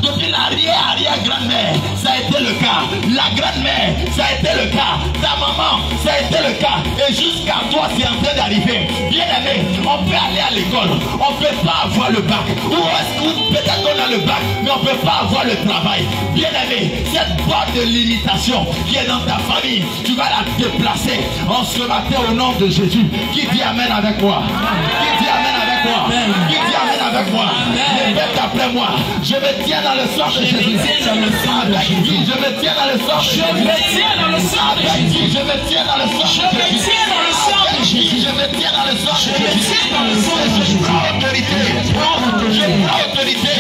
Depuis l'arrière-arrière-grand-mère, ça a été le cas. La grand-mère, ça a été le cas. Ta maman, ça a été le cas. Et jusqu'à toi, c'est en train d'arriver. Bien aimé, on peut aller à l'école. On ne peut pas avoir le bac. Ou peut-être qu'on a le bac, mais on ne peut pas avoir le travail. Bien aimé, cette boîte de limitation qui est dans ta famille, tu vas la déplacer en ce matin au nom de Jésus. Qui dit Amen avec moi? Qui dit Amen avec moi? Qui dit Amen avec moi? Répète après moi. Je me tiens dans le sang de Jésus. Je me tiens dans le sang de Jésus. Je me tiens dans le sang de Jésus. Je me tiens dans le sang de Jésus. Je me tiens dans le sang de Jésus. Je me tiens dans le sang de Jésus. Je prends autorité. Je prends autorité.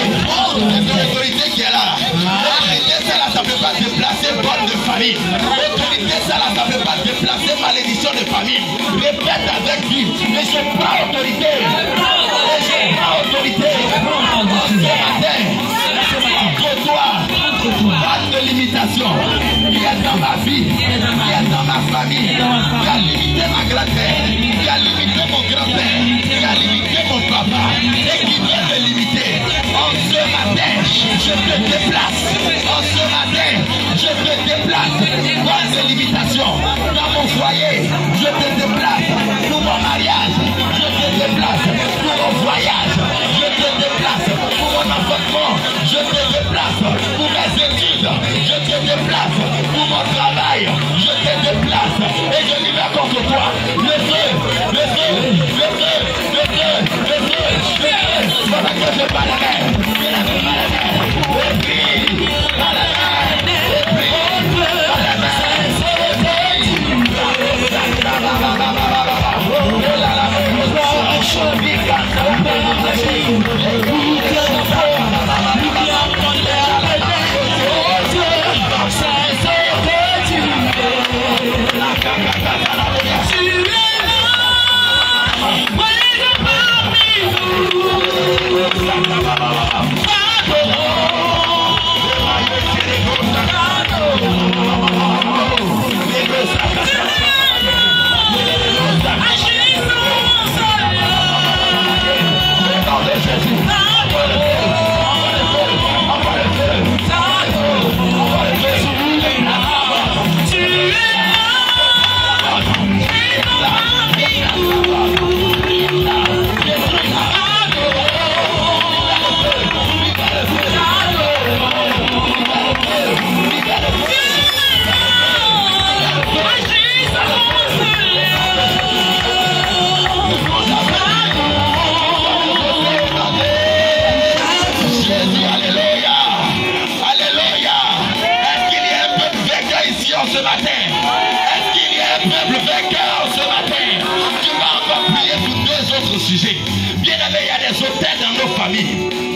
L'autorité qui est là. L'autorité, ça là, ça ne peut pas déplacer bonne de famille. L'autorité, ça là, ça ne peut pas déplacer malédiction de famille. Répète avec lui. Mais je prends autorité. Et je prends autorité. Ce matin, contre toi, pas de limitation. Qui est dans ma vie, qui est dans ma famille, qui a limité ma grand-mère, qui a limité mon grand-père, qui a limité mon papa, et qui vient me limiter. En ce matin, je te déplace. En ce matin, je te déplace. Pas de limitation. Dans mon foyer, je te déplace. Pour mon mariage, je te déplace. Pour mon voyage, je te déplace. Pour mon enfantement, je te déplace. Pour mes études, je te déplace. Pour mon travail, je te déplace. Et je libère contre toi le feu, le feu, le feu, le feu, le feu, le feu. Pendant que je parle à la main, et puis, à la main, et puis, à la main.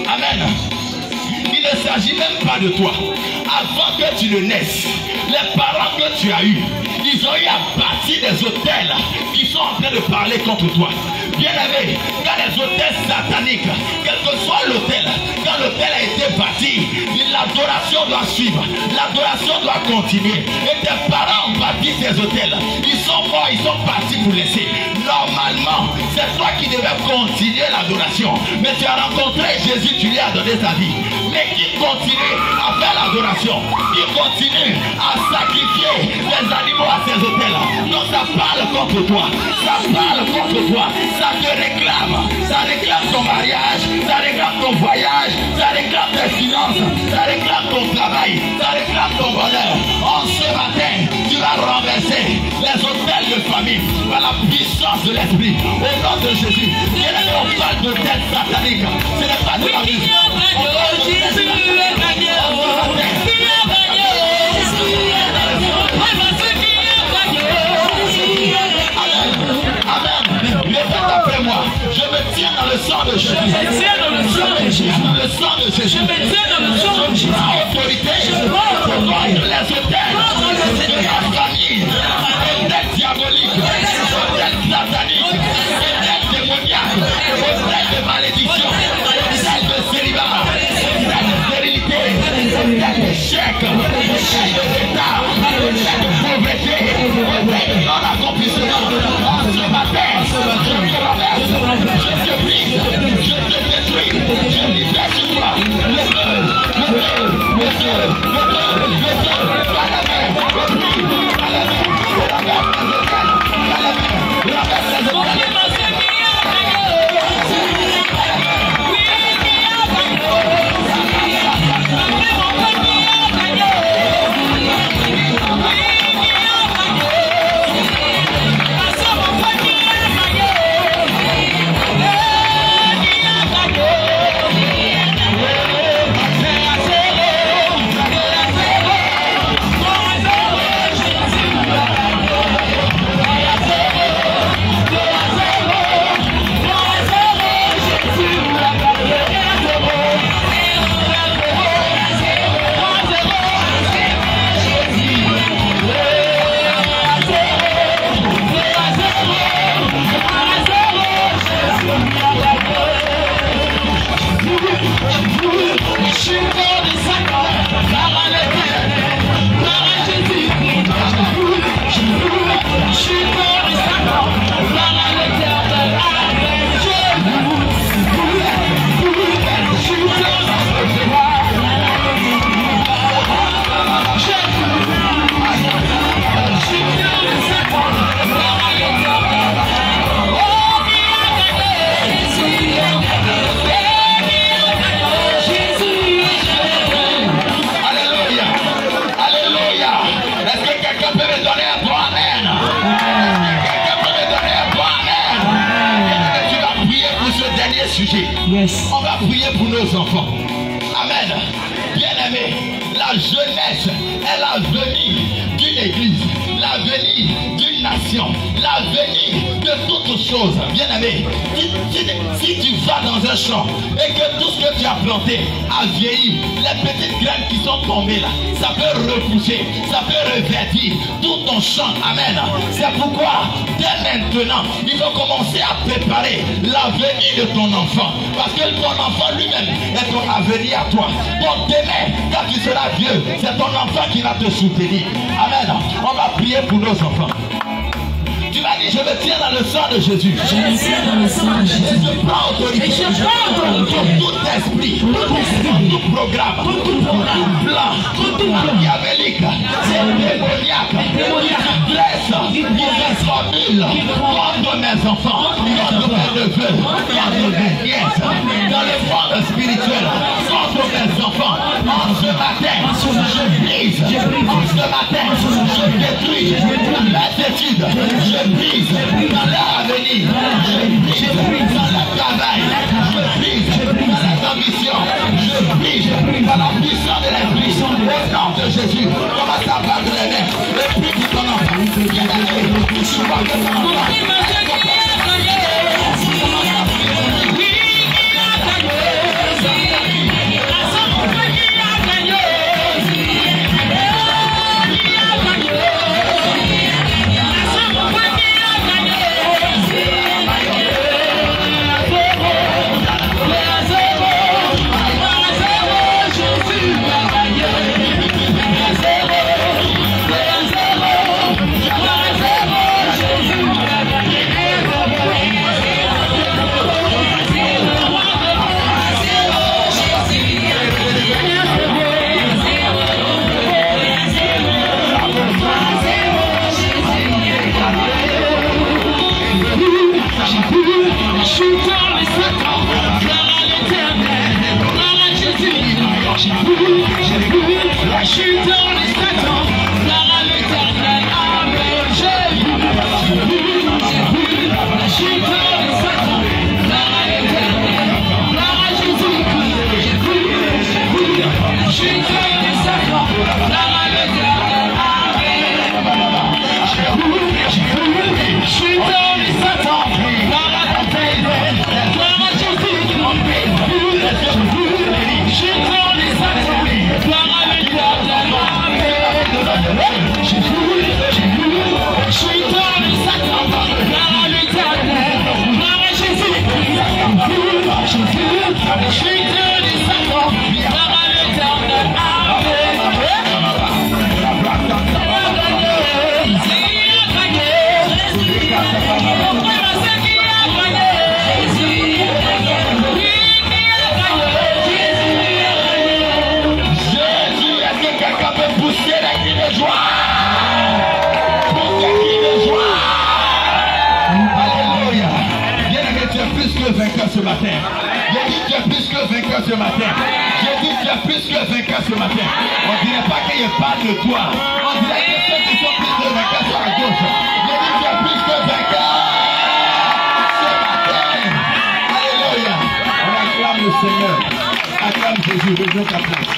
Amen. Il ne s'agit même pas de toi. Avant que tu ne naisses, les parents que tu as eus, ils ont eu à bâtir des hôtels qui sont en train de parler contre toi. Bien aimé, dans les hôtels sataniques, quel que soit l'hôtel, quand l'hôtel a été bâti, l'adoration doit suivre, l'adoration doit continuer. Et tes parents ont bâti ces hôtels, ils sont morts, ils sont partis pour laisser. Normalement, c'est toi qui devais continuer l'adoration. Mais tu as rencontré Jésus, tu lui as donné ta vie. Mais qui continue à faire l'adoration, qui continue à sacrifier les animaux à ces hôtels. Donc ça parle contre toi, ça parle contre toi, ça te réclame, ça réclame ton mariage, ça réclame ton voyage, ça réclame tes finances, ça réclame ton travail, ça réclame ton bonheur. En ce matin, tu vas renverser les hôtels de famille par la puissance de l'esprit. Au nom de Jésus, on parle de tête satanique, ce n'est pas de la musique. Je me tiens dans le sang de Jésus. Je me tiens dans le sang de Jésus. Dans le sang de Jésus. Je me tiens dans le sang de Jésus. Autorité. Les hôtels de la famille. Hôtels diaboliques. Hôtels sataniques. Hôtels démoniaques. Hôtels de malédiction. Hôtels de célibat. Hôtels de stérilité. Hôtels d'échec. Hôtels de retard. Hôtels de pauvreté. Hôtels de non-accomplissement. En ce matin, je me renverse. Je te brise, je te détruis, je libère sur toi le feu, Yes. On va prier pour nos enfants. Amen. Bien-aimés, la jeunesse est l'avenir d'une église, l'avenir d'une nation, l'avenir de toutes choses. Bien-aimés, si tu vas dans un champ et que tout ce que tu as planté a vieilli, les petites graines qui sont tombées là, ça peut repousser, ça peut reverdir tout ton champ. Amen. C'est pourquoi, dès maintenant, il faut commencer à préparer l'avenir de ton enfant. Parce que ton enfant lui-même est ton avenir à toi. Donc demain, quand tu seras vieux, c'est ton enfant qui va te soutenir. Amen. On va prier pour nos enfants. Tu m'as dit, je me tiens dans le sang de Jésus. Je me tiens dans le sang de Jésus. Je prends autorité. Et je prends autorité. Tout esprit, tout programme, tout plan, tout diabolique, démoniaque, qui dresse, qui formule contre mes enfants, contre mes neveux, contre mes nièces, dans le monde spirituel, contre mes enfants. En ce matin, je brise. En ce matin, je détruis leurs études. Je brise dans leur avenir. Je brise dans leur travail. Je brise dans leurs ambitions. Je brise dans la puissance de l'esprit. Au nom de Jésus, commence à battre les mains. Et prie pour ton enfant. Bien-aimé, tu vois que ton enfant. matin. J'ai dit tu es plus que vainqueur ce matin. J'ai dit tu es plus que vainqueur ce matin. On ne dirait pas qu'il parle de toi. On dirait que ceux qui sont plus que vainqueurs sont à gauche. J'ai dit tu es plus que vainqueur ce matin. Alléluia. On acclame le Seigneur. Acclame Jésus. Rejoins ta place.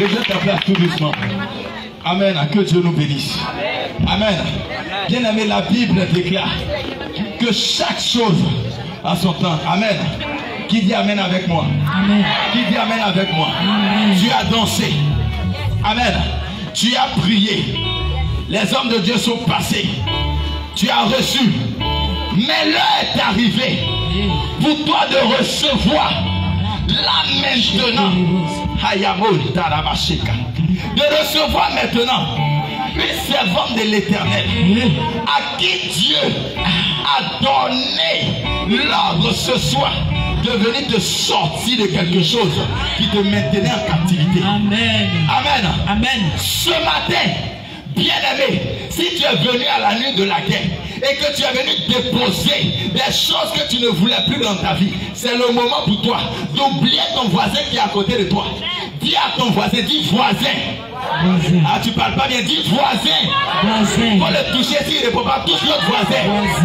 Rejoins ta place tout doucement. Amen. Que Dieu nous bénisse. Amen. Bien aimé, la Bible déclare que chaque chose a son temps. Amen. Qui dit Amen avec moi? Amen. Qui dit Amen avec moi? Amen. Tu as dansé. Amen. Tu as prié. Les hommes de Dieu sont passés. Tu as reçu. Mais l'heure est arrivée pour toi de recevoir. Là maintenant. De recevoir maintenant une servante de l'Éternel à qui Dieu a donné l'ordre ce soir de venir te sortir de quelque chose qui te maintenait en captivité. Amen. Amen. Amen. Ce matin, bien-aimé, si tu es venu à la nuit de la guerre et que tu es venu déposer des choses que tu ne voulais plus dans ta vie, c'est le moment pour toi d'oublier ton voisin qui est à côté de toi. Dis à ton voisin, dis voisin. Voisin. Ah, tu parles pas bien, dis voisin. Voisin. Faut le toucher s'il ne peut pas, touche l'autre voisin.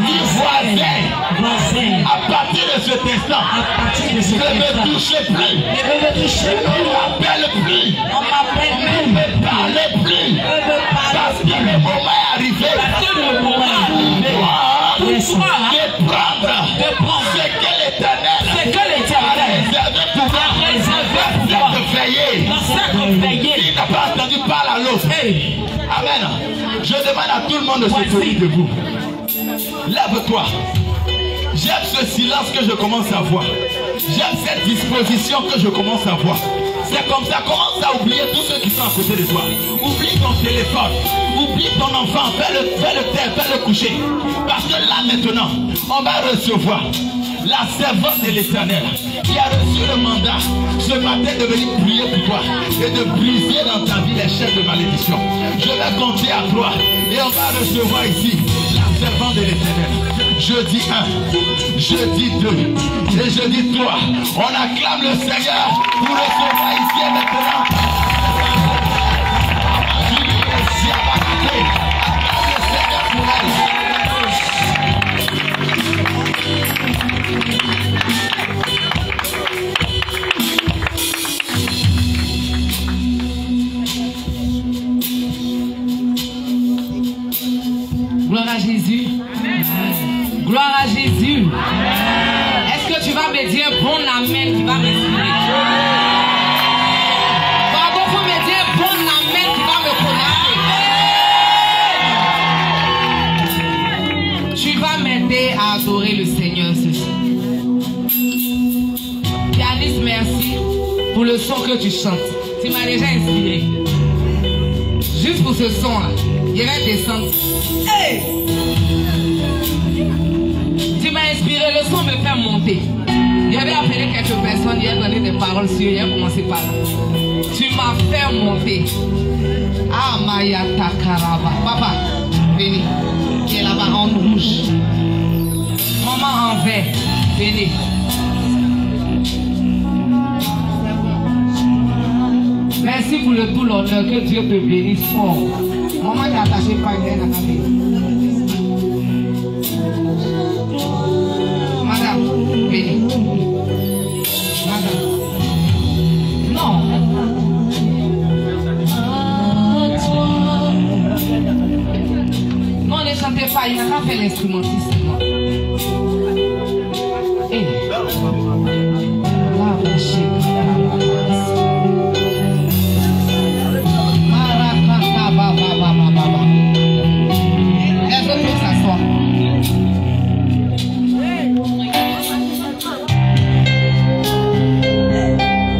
Dis voisin. Voisin. À partir de cet instant, À partir de ce ne me instant, touchez plus. ne me touchez Ne m'appelle plus. On m'appelle Ne même. me parlez plus. Parce que le moment est arrivé. Parce que le moment est arrivé. De prendre ce que l'Éternel C'est que a l'Éternel réservé pour moi. De veiller. dans cette veillée. Il n'a pas entendu parler à l'autre. Hey. Amen. Je demande à tout le monde de se tenir debout. Lève-toi. J'aime ce silence que je commence à voir. J'aime cette disposition que je commence à voir. C'est comme ça, commence à oublier tous ceux qui sont à côté de toi. Oublie ton téléphone. Oublie ton enfant. Fais-le taire, fais-le coucher. Parce que là maintenant, on va recevoir la servante de l'Éternel qui a reçu le mandat ce matin de venir prier pour toi et de briser dans ta vie les chaînes de malédiction. Je vais compter à 3 et on va recevoir ici la servante de l'Éternel. Je dis 1, je dis 2 et je dis 3. On acclame le Seigneur pour recevoir ici et maintenant. Acclame le Seigneur pour elle. Gloire à Jésus. Gloire à Jésus. Est-ce que tu vas me dire bon amen qui va m'inspirer? Pardon, faut me dire bon amen qui va me connecter. Tu vas m'aider à adorer le Seigneur ce soir. Yanis, merci pour le son que tu chantes. Tu m'as déjà inspiré. Juste pour ce son-là, il va descendre. Hey! Tu m'as inspiré, le son me fait monter. J'avais appelé quelques personnes, il a donné des paroles sur, il a commencé par là. Tu m'as fait monter. Ah, Maya Takaraba. Papa, venez. Qui est là-bas en rouge. Maman en vert. Venez. Merci pour le tout l'honneur, que Dieu te bénisse fort. Maman est attachée par une à la vie. Madame, venez. Madame. Non. Non, ne chantez pas, il n'a pas fait l'instrumentiste. Hey.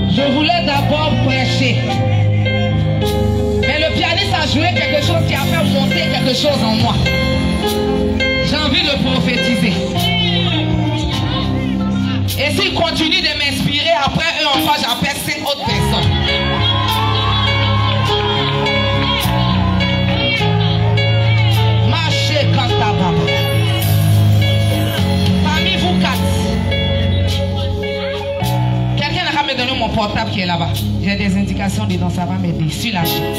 Je voulais d'abord prêcher, mais le pianiste a joué quelque chose qui a fait monter quelque chose en moi. J'ai envie de prophétiser. Et s'il continue de m'inspirer, après eux enfin j'appelle 5 autres personnes. Marchez quand ta baba. Parmi vous 4, portable qui est là-bas. J'ai des indications dedans, ça va m'aider. Suis la chaîne.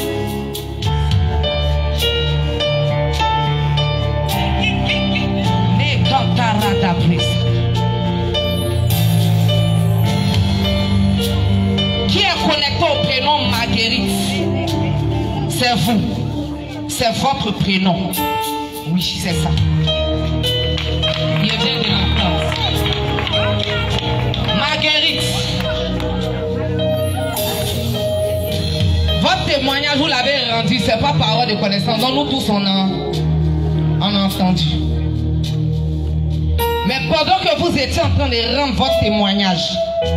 Qui est connecté au prénom Marguerite? C'est vous. C'est votre prénom. Oui, c'est ça. Il vient de la France. Marguerite. Votre témoignage, vous l'avez rendu, c'est pas parole de connaissance. Donc nous tous on a entendu. Mais pendant que vous étiez en train de rendre votre témoignage,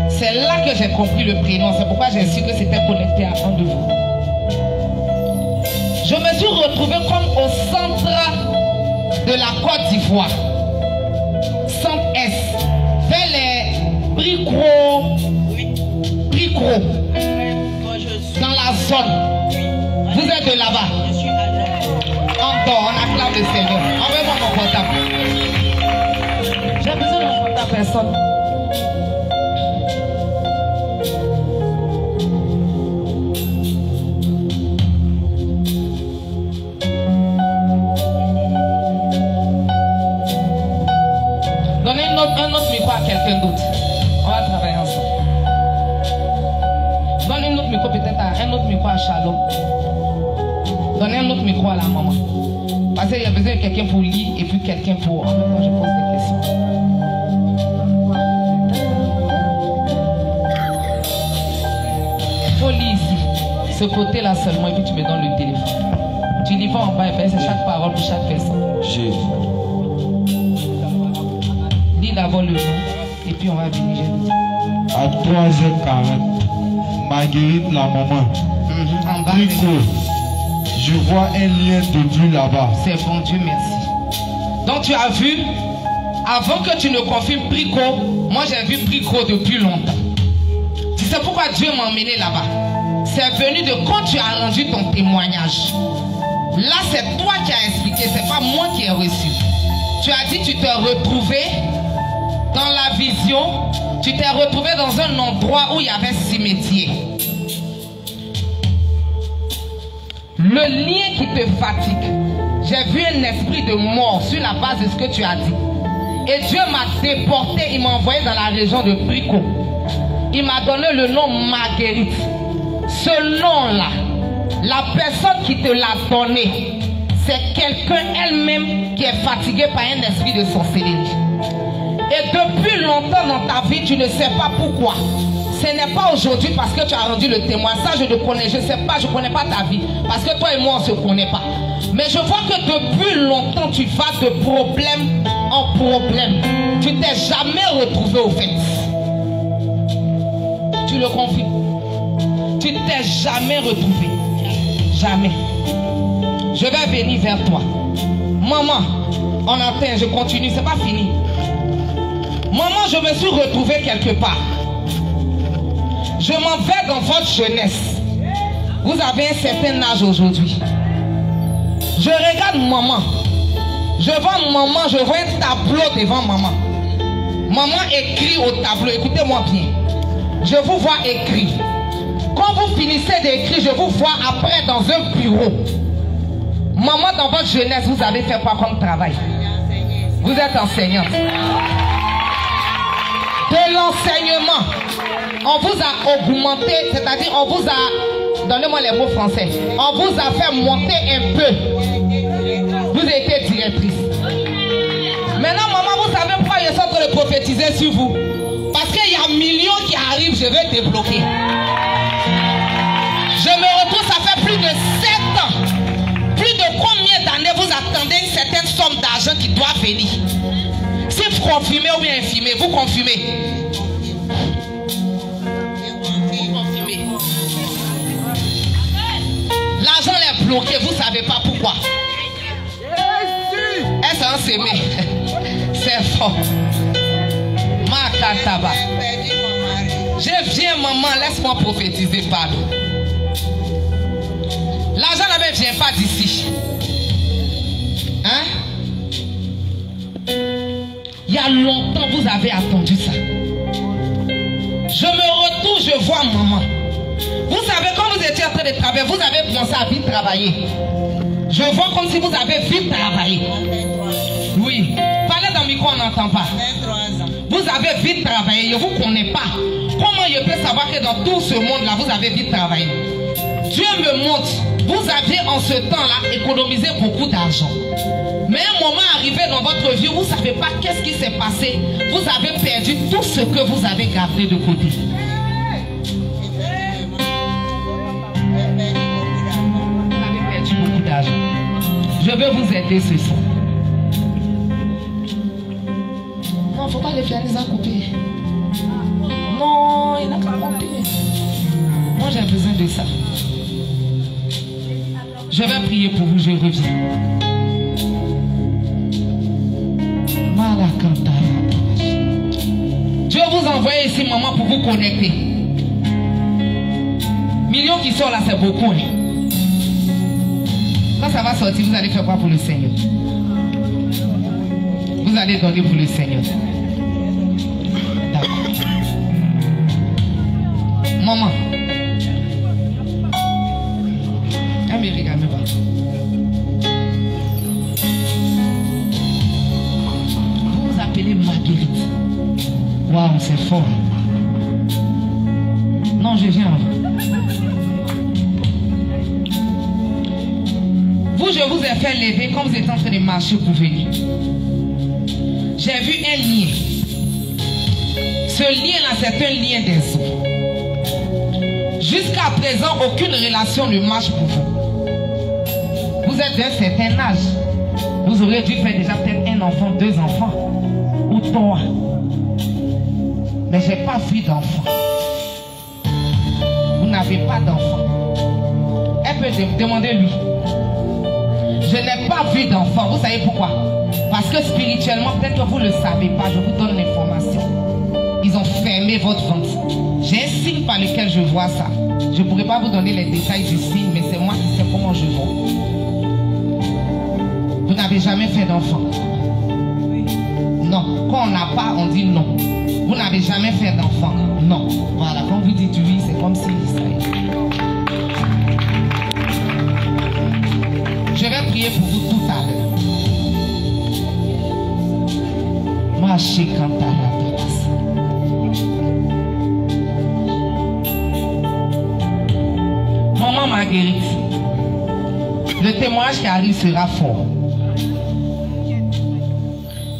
c'est là que j'ai compris le prénom. C'est pourquoi j'ai su que c'était connecté à un de vous. Je me suis retrouvé comme au centre de la Côte d'Ivoire. Centre S. Vers les Bricro. Dans la zone. Vous êtes de là-bas. Encore, on acclame le Seigneur. Envoyez-moi mon portable. J'ai besoin de mon portable, personne. Donnez un autre micro à quelqu'un d'autre. On va travailler ensemble. Donnez un autre micro peut-être à un autre micro à Shalom. Donnez un autre micro à la maman. Parce qu'il y a besoin de quelqu'un pour lire et puis quelqu'un pour... En même temps, je pose des questions. Il faut lire ici. Ce côté-là seulement et puis tu me donnes le téléphone. Tu lis pas en bas et ben c'est chaque parole pour chaque personne. Dis d'abord le nom et puis on va venir. À 3h40, Marguerite la maman. En bas. Je vois un lien de Dieu là-bas. C'est bon, Dieu merci. Donc tu as vu, avant que tu ne confirmes Prico, moi j'ai vu Prico depuis longtemps. Tu sais pourquoi Dieu m'a emmené là-bas? C'est venu de quand tu as rendu ton témoignage. Là c'est toi qui as expliqué, c'est pas moi qui ai reçu. Tu as dit tu t'es retrouvé dans la vision, tu t'es retrouvé dans un endroit où il y avait cimetière. Le lien qui te fatigue, j'ai vu un esprit de mort sur la base de ce que tu as dit. Et Dieu m'a déporté, il m'a envoyé dans la région de Brico. Il m'a donné le nom Marguerite. Ce nom-là, la personne qui te l'a donné, c'est quelqu'un elle-même qui est fatiguée par un esprit de sorcellerie. Et depuis longtemps dans ta vie, tu ne sais pas pourquoi. Ce n'est pas aujourd'hui parce que tu as rendu le témoin. Ça, je le connais. Je ne sais pas, je ne connais pas ta vie. Parce que toi et moi, on ne se connaît pas. Mais je vois que depuis longtemps, tu vas de problème en problème. Tu ne t'es jamais retrouvé au fait. Tu le confirmes. Tu ne t'es jamais retrouvé. Jamais. Je vais venir vers toi. Maman, on entend, je continue, c'est pas fini. Maman, je me suis retrouvé quelque part. Je m'en vais dans votre jeunesse. Vous avez un certain âge aujourd'hui. Je regarde maman. Je vois maman, je vois un tableau devant maman. Maman écrit au tableau, écoutez-moi bien. Je vous vois écrire. Quand vous finissez d'écrire, je vous vois après dans un bureau. Maman, dans votre jeunesse, vous avez fait quoi comme travail? Vous êtes enseignante. De l'enseignement. On vous a augmenté, c'est-à-dire on vous a, donnez-moi les mots français, on vous a fait monter un peu. Vous étiez directrice. Maintenant, maman, vous savez pourquoi je suis en train de prophétiser sur vous? Parce qu'il y a millions qui arrivent, je vais débloquer. Je me retrouve, ça fait plus de 7 ans. Plus de combien d'années vous attendez une certaine somme d'argent qui doit venir? Si vous confirmez ou bien infirmez, vous confirmez. L'argent est bloqué, vous ne savez pas pourquoi. Est-ce un sémé? C'est fort. Makataba. Je viens, maman, laisse-moi prophétiser, pardon. L'argent ne vient pas d'ici. Hein? Il y a longtemps, vous avez attendu ça. Je me retrouve, je vois maman, vous savez, quand vous étiez en train de travailler, vous avez commencé à vite travailler. Je vois comme si vous avez vite travaillé. Oui. Parlez dans le micro, on n'entend pas. 23 ans. Vous avez vite travaillé, je ne vous connais pas. Comment je peux savoir que dans tout ce monde-là, vous avez vite travaillé? Dieu me montre, vous aviez en ce temps-là économisé beaucoup d'argent. Mais un moment arrivé dans votre vie, vous ne savez pas qu'est-ce qui s'est passé. Vous avez perdu tout ce que vous avez gardé de côté. Vous avez perdu beaucoup d'argent. Je veux vous aider ce soir. Non, il ne faut pas les faire les couper. Non, il n'a pas monté. Moi, j'ai besoin de ça. Je vais prier pour vous, je reviens. Dieu vous envoie ici, maman, pour vous connecter. Millions qui sont là, c'est beaucoup. Quand ça va sortir, vous allez faire quoi pour le Seigneur? Vous allez donner pour le Seigneur. D'accord. Maman. Elle me regarde même pas. Vous vous appelez Marguerite. Waouh, c'est fort. Non, je viens. Vous, je vous ai fait lever quand vous êtes en train de marcher pour venir. J'ai vu un lien. Ce lien-là, c'est un lien des eaux. Jusqu'à présent, aucune relation ne marche pour vous. Vous êtes d'un certain âge. Vous aurez dû faire déjà peut-être un enfant, 2 enfants. Ou 3. Mais je n'ai pas vu d'enfant. Vous n'avez pas d'enfant. Elle peut demander lui. Je n'ai pas vu d'enfant. Vous savez pourquoi? Parce que spirituellement, peut-être que vous ne le savez pas. Je vous donne l'information. Ils ont fermé votre ventre. J'ai un signe par lequel je vois ça. Je ne pourrais pas vous donner les détails du signe, mais c'est moi qui sais comment je vois. Vous n'avez jamais fait d'enfant? Non. Quand on n'a pas, on dit non. Vous n'avez jamais fait d'enfant? Non. Voilà. Quand vous dites oui, c'est comme si ça y est. Je vais prier pour vous tout à l'heure. Maman Marguerite, le témoignage qui arrive sera fort.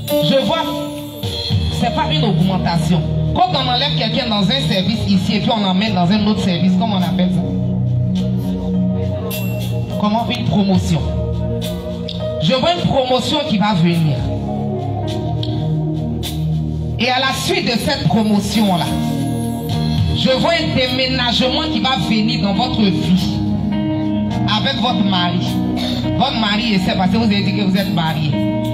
Je vois, c'est pas une augmentation. Quand on enlève quelqu'un dans un service ici et puis on l'emmène dans un autre service, comment on appelle ça? Comment? Une promotion. Je vois une promotion qui va venir. Et à la suite de cette promotion-là, je vois un déménagement qui va venir dans votre vie. Avec votre mari. Votre mari essaie parce que vous avez dit que vous êtes mariés.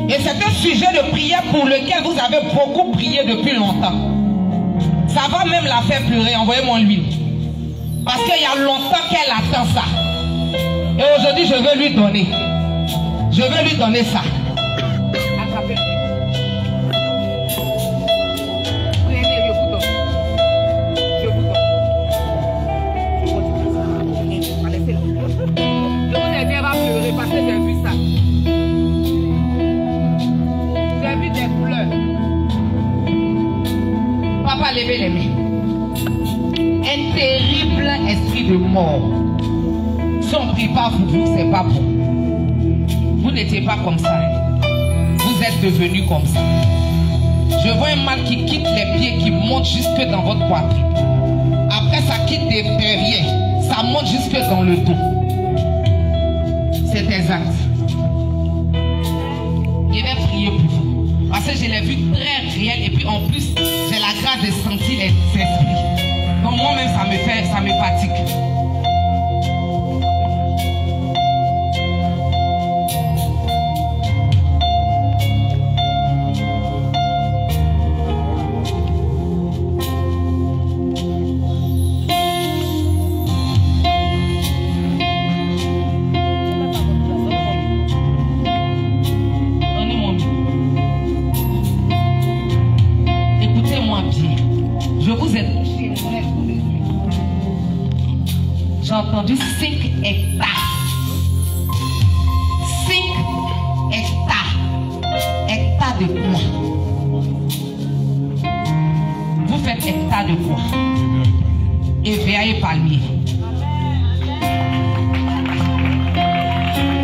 Et c'est un sujet de prière pour lequel vous avez beaucoup prié depuis longtemps. Ça va même la faire pleurer. Envoyez-moi l'huile. Parce qu'il y a longtemps qu'elle attend ça. Et aujourd'hui, je veux lui donner. Je veux lui donner ça. Attrapez. Parce que j'ai vu ça. J'ai vu des fleurs. Papa, levez les mains. Un terrible esprit de mort. Si on ne prie pas pour vous, c'est pas bon. Vous n'étiez pas comme ça. Vous êtes devenus comme ça. Je vois un mal qui quitte les pieds, qui monte jusque dans votre poitrine. Après, ça quitte derrière. Ça monte jusque dans le dos. C'est exact. Je vais prier pour vous. Parce que je l'ai vu très réel. Et puis en plus, j'ai la grâce de sentir les esprits. Donc moi-même, ça me fatigue. Je vous ai touché. J'ai entendu 5 hectares. 5 hectares. Hectares de quoi? Vous faites hectares de quoi? EVA et palmier.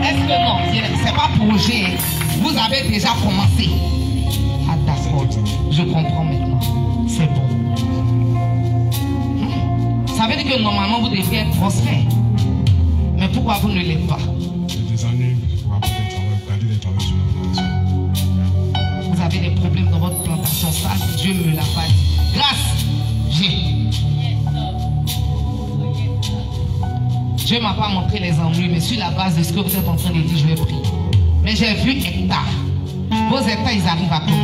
Est-ce que non? C'est pas projet. Vous avez déjà commencé. Ah d'accord. Je comprends maintenant. C'est bon. Ça veut dire que normalement vous devriez être prospère. Mais pourquoi vous ne l'êtes pas? Des années pour apporter des travaux sur la plantation. Vous avez des problèmes dans votre plantation. Ça, Dieu me l'a pas dit. Grâce, Dieu m'a pas montré les ennuis, mais sur la base de ce que vous êtes en train de dire, je vais prier. Mais j'ai vu hectares. Vos hectares, ils arrivent à combien?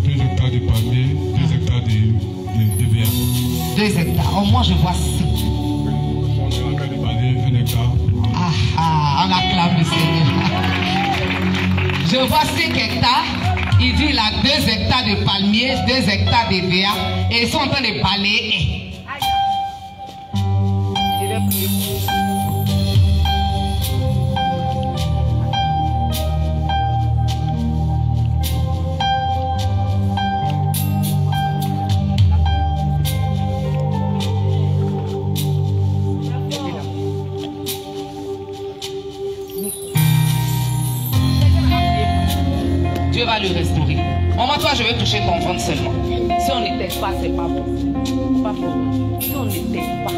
2 hectares de palmiers, 2 hectares de VA. 2 hectares. Au moins, je vois 6. On a de palmiers, 1 hectare. On acclame le Seigneur. Je vois 5 hectares. Il dit il a 2 hectares de palmiers, 2 hectares de VA. Et ils sont en train de balayer. Je vais prier. Dieu va le restaurer. Maman, toi, je vais toucher ton ventre seulement. Si on ne t'aide pas, c'est pas bon. Pas bon. Si on ne t'aide pas,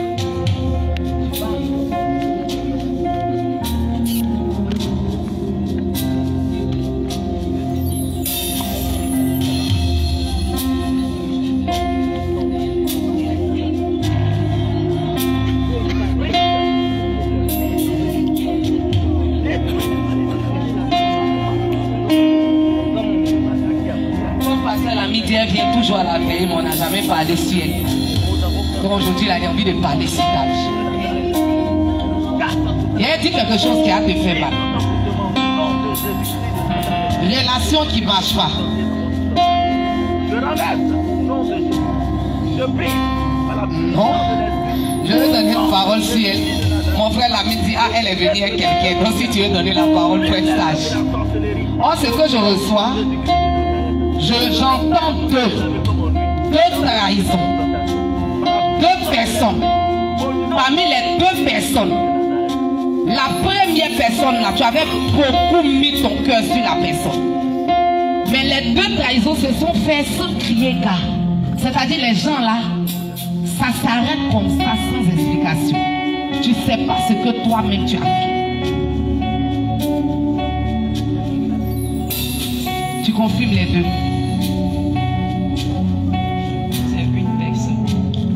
elle vient toujours à la veille, mais on n'a jamais parlé sur elle. Donc aujourd'hui, elle a envie de parler sur ta vie. Et elle dit quelque chose qui a te fait mal. Relation qui ne marche pas. Non. Je vais donner une parole sur elle. Mon frère l'ami dit, ah, elle est venue avec quelqu'un. Donc si tu veux donner la parole, fais stage. Oh, ce que je reçois, j'entends 2 trahisons. 2 personnes. Parmi les 2 personnes, la première personne là, tu avais beaucoup mis ton cœur sur la personne. Mais les 2 trahisons se sont faites sans crier gars. C'est-à-dire les gens là, ça s'arrête comme ça sans explication. Tu ne sais pas ce que toi-même tu as fait. Tu confirmes les 2.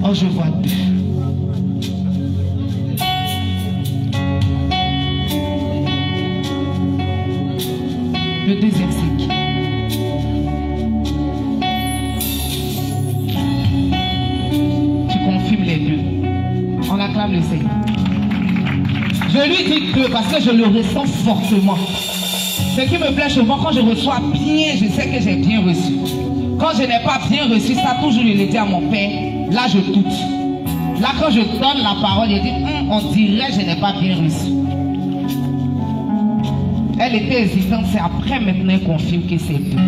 Oh, je vois 2. Le deuxième, c'est qui? Tu confirmes les 2. On acclame le Seigneur. Je lui dis que parce que je le ressens fortement. Ce qui me plaît chez moi, quand je reçois bien, je sais que j'ai bien reçu. Quand je n'ai pas bien reçu, ça toujours je le dis à mon père. Là, je doute. Là, quand je donne la parole, je dis, on dirait que je n'ai pas bien reçu. Elle était hésitante, c'est après maintenant qu'elle confirme que c'est Dieu.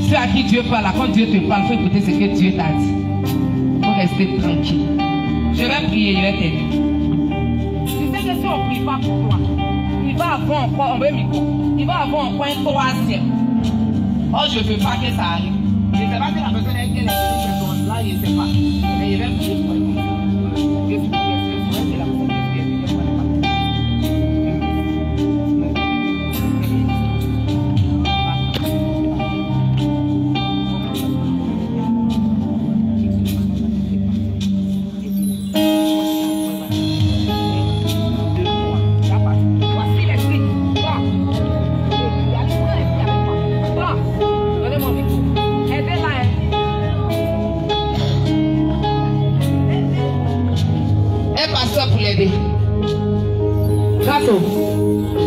Ceux à qui Dieu parle, quand Dieu te parle, il faut écouter ce que Dieu t'a dit. Il faut rester tranquille. Je vais prier, je vais t'aider. Tu sais que si on ne prie pas pour toi, il va avoir encore, on veut micro, il va avoir encore un 3e. Oh, je ne veux pas que ça arrive. Je ne sais pas si la personne est quelle est. Là, je ne sais pas. Mais il va prier pour lui.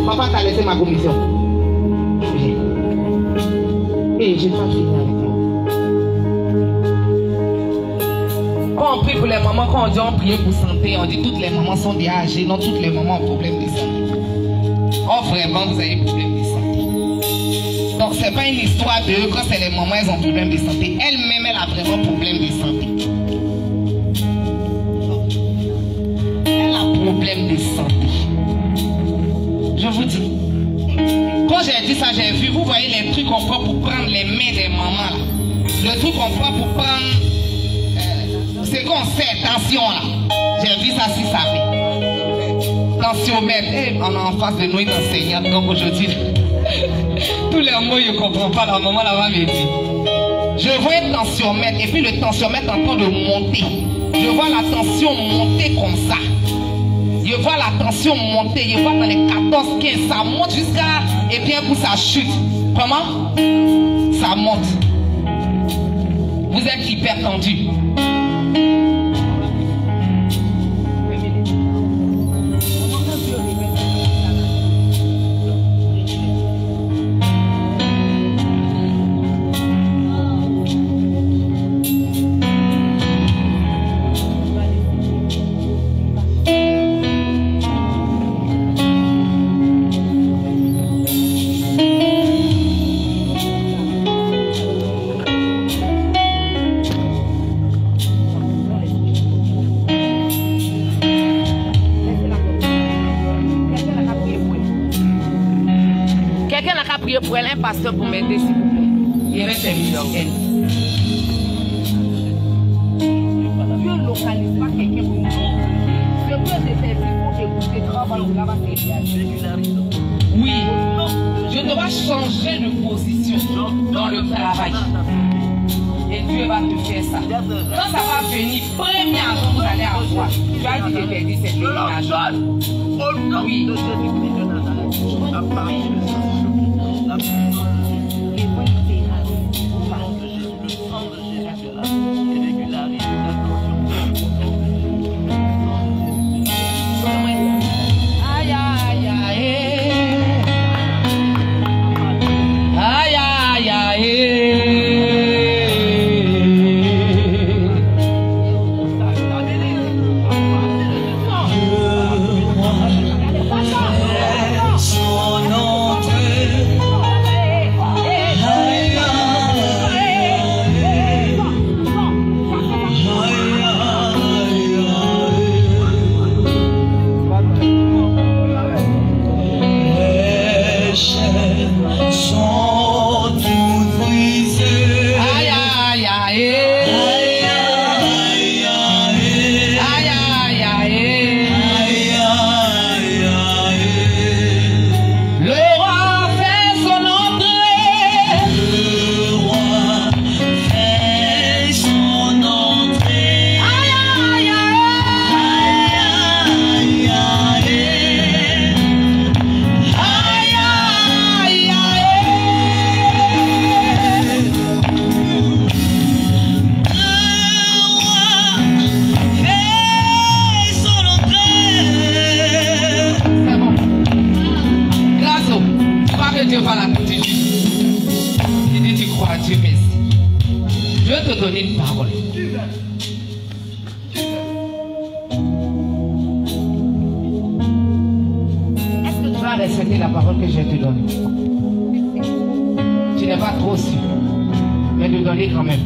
Papa t'a laissé ma commission. Et je vais finir avec toi. Quand on on prie pour les mamans, quand on dit on prie pour santé, on dit toutes les mamans sont déjà âgées, non toutes les mamans ont problème de santé. Oh vraiment, vous avez problème de santé. Donc c'est pas une histoire de quand c'est les mamans, elles ont problème de santé. Elle-même, elle a vraiment problème de santé. Elle a problème de santé. Je vous dis. Quand j'ai dit ça, j'ai vu, vous voyez les trucs qu'on prend pour prendre les mains des mamans là. Le truc qu'on prend pour prendre, c'est qu'on sait, tension là. J'ai vu ça si ça fait. Tensiomètre, on est en face de nous, une enseignante, donc aujourd'hui, tous les mots, je ne comprends pas, la maman là-bas me dit. Je vois un tensiomètre, et puis le tensiomètre en train de monter. Je vois la tension monter comme ça. Je vois la tension monter, je vois dans les 14, 15, ça monte jusqu'à, et puis un coup ça chute. Comment? Ça monte. Vous êtes hyper tendu. Pour elle, un pasteur pour m'aider, s'il vous plaît. Il y avait des musiciennes. Dieu ne localise pas quelqu'un pour nous. Ce que j'ai fait, c'est pour écouter travail là-bas, c'est oui, je dois changer de position dans le travail. Et Dieu va te faire ça. Quand ça va venir, premier jour, vous allez avoir. Tu as dit que j'ai dit cette déménagement. Oui. C'était la parole que je te donne. Tu n'es pas trop sûr, mais de donner quand même.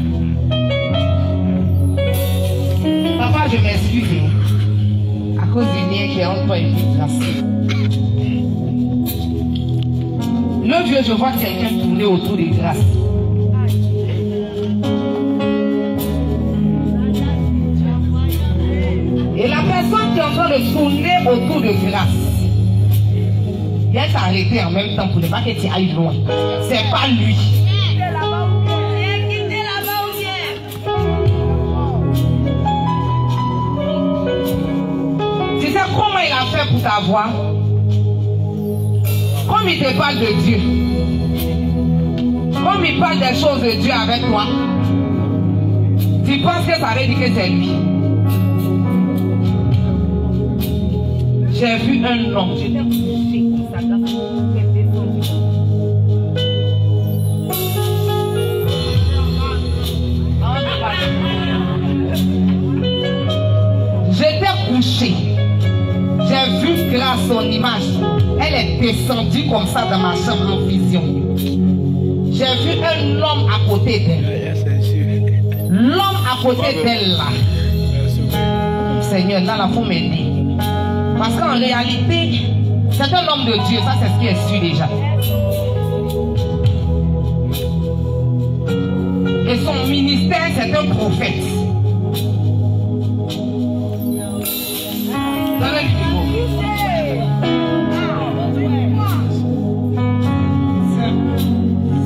Papa, je m'excuse à cause du lien qui est entre toi et Grâce. Le Dieu, je vois quelqu'un tourner autour de Grâce. Et la personne qui est en train de tourner autour de Grâce, il s'est arrêté en même temps pour ne pas que tu ailles loin. C'est pas lui. Tu sais comment il a fait pour t'avoir? Comme il te parle de Dieu, comme il parle des choses de Dieu avec toi, tu penses que ça veut dire que c'est lui. J'ai vu un homme. J'étais couché comme ça dans cette descendue. créé à son image. Elle est descendue comme ça dans ma chambre en vision. J'ai vu un homme à côté d'elle. L'homme à côté d'elle là. Seigneur, là, la faut m'aider. Parce qu'en réalité, c'est un homme de Dieu. Ça, c'est ce qui est sûr déjà. Et son ministère, c'est un prophète.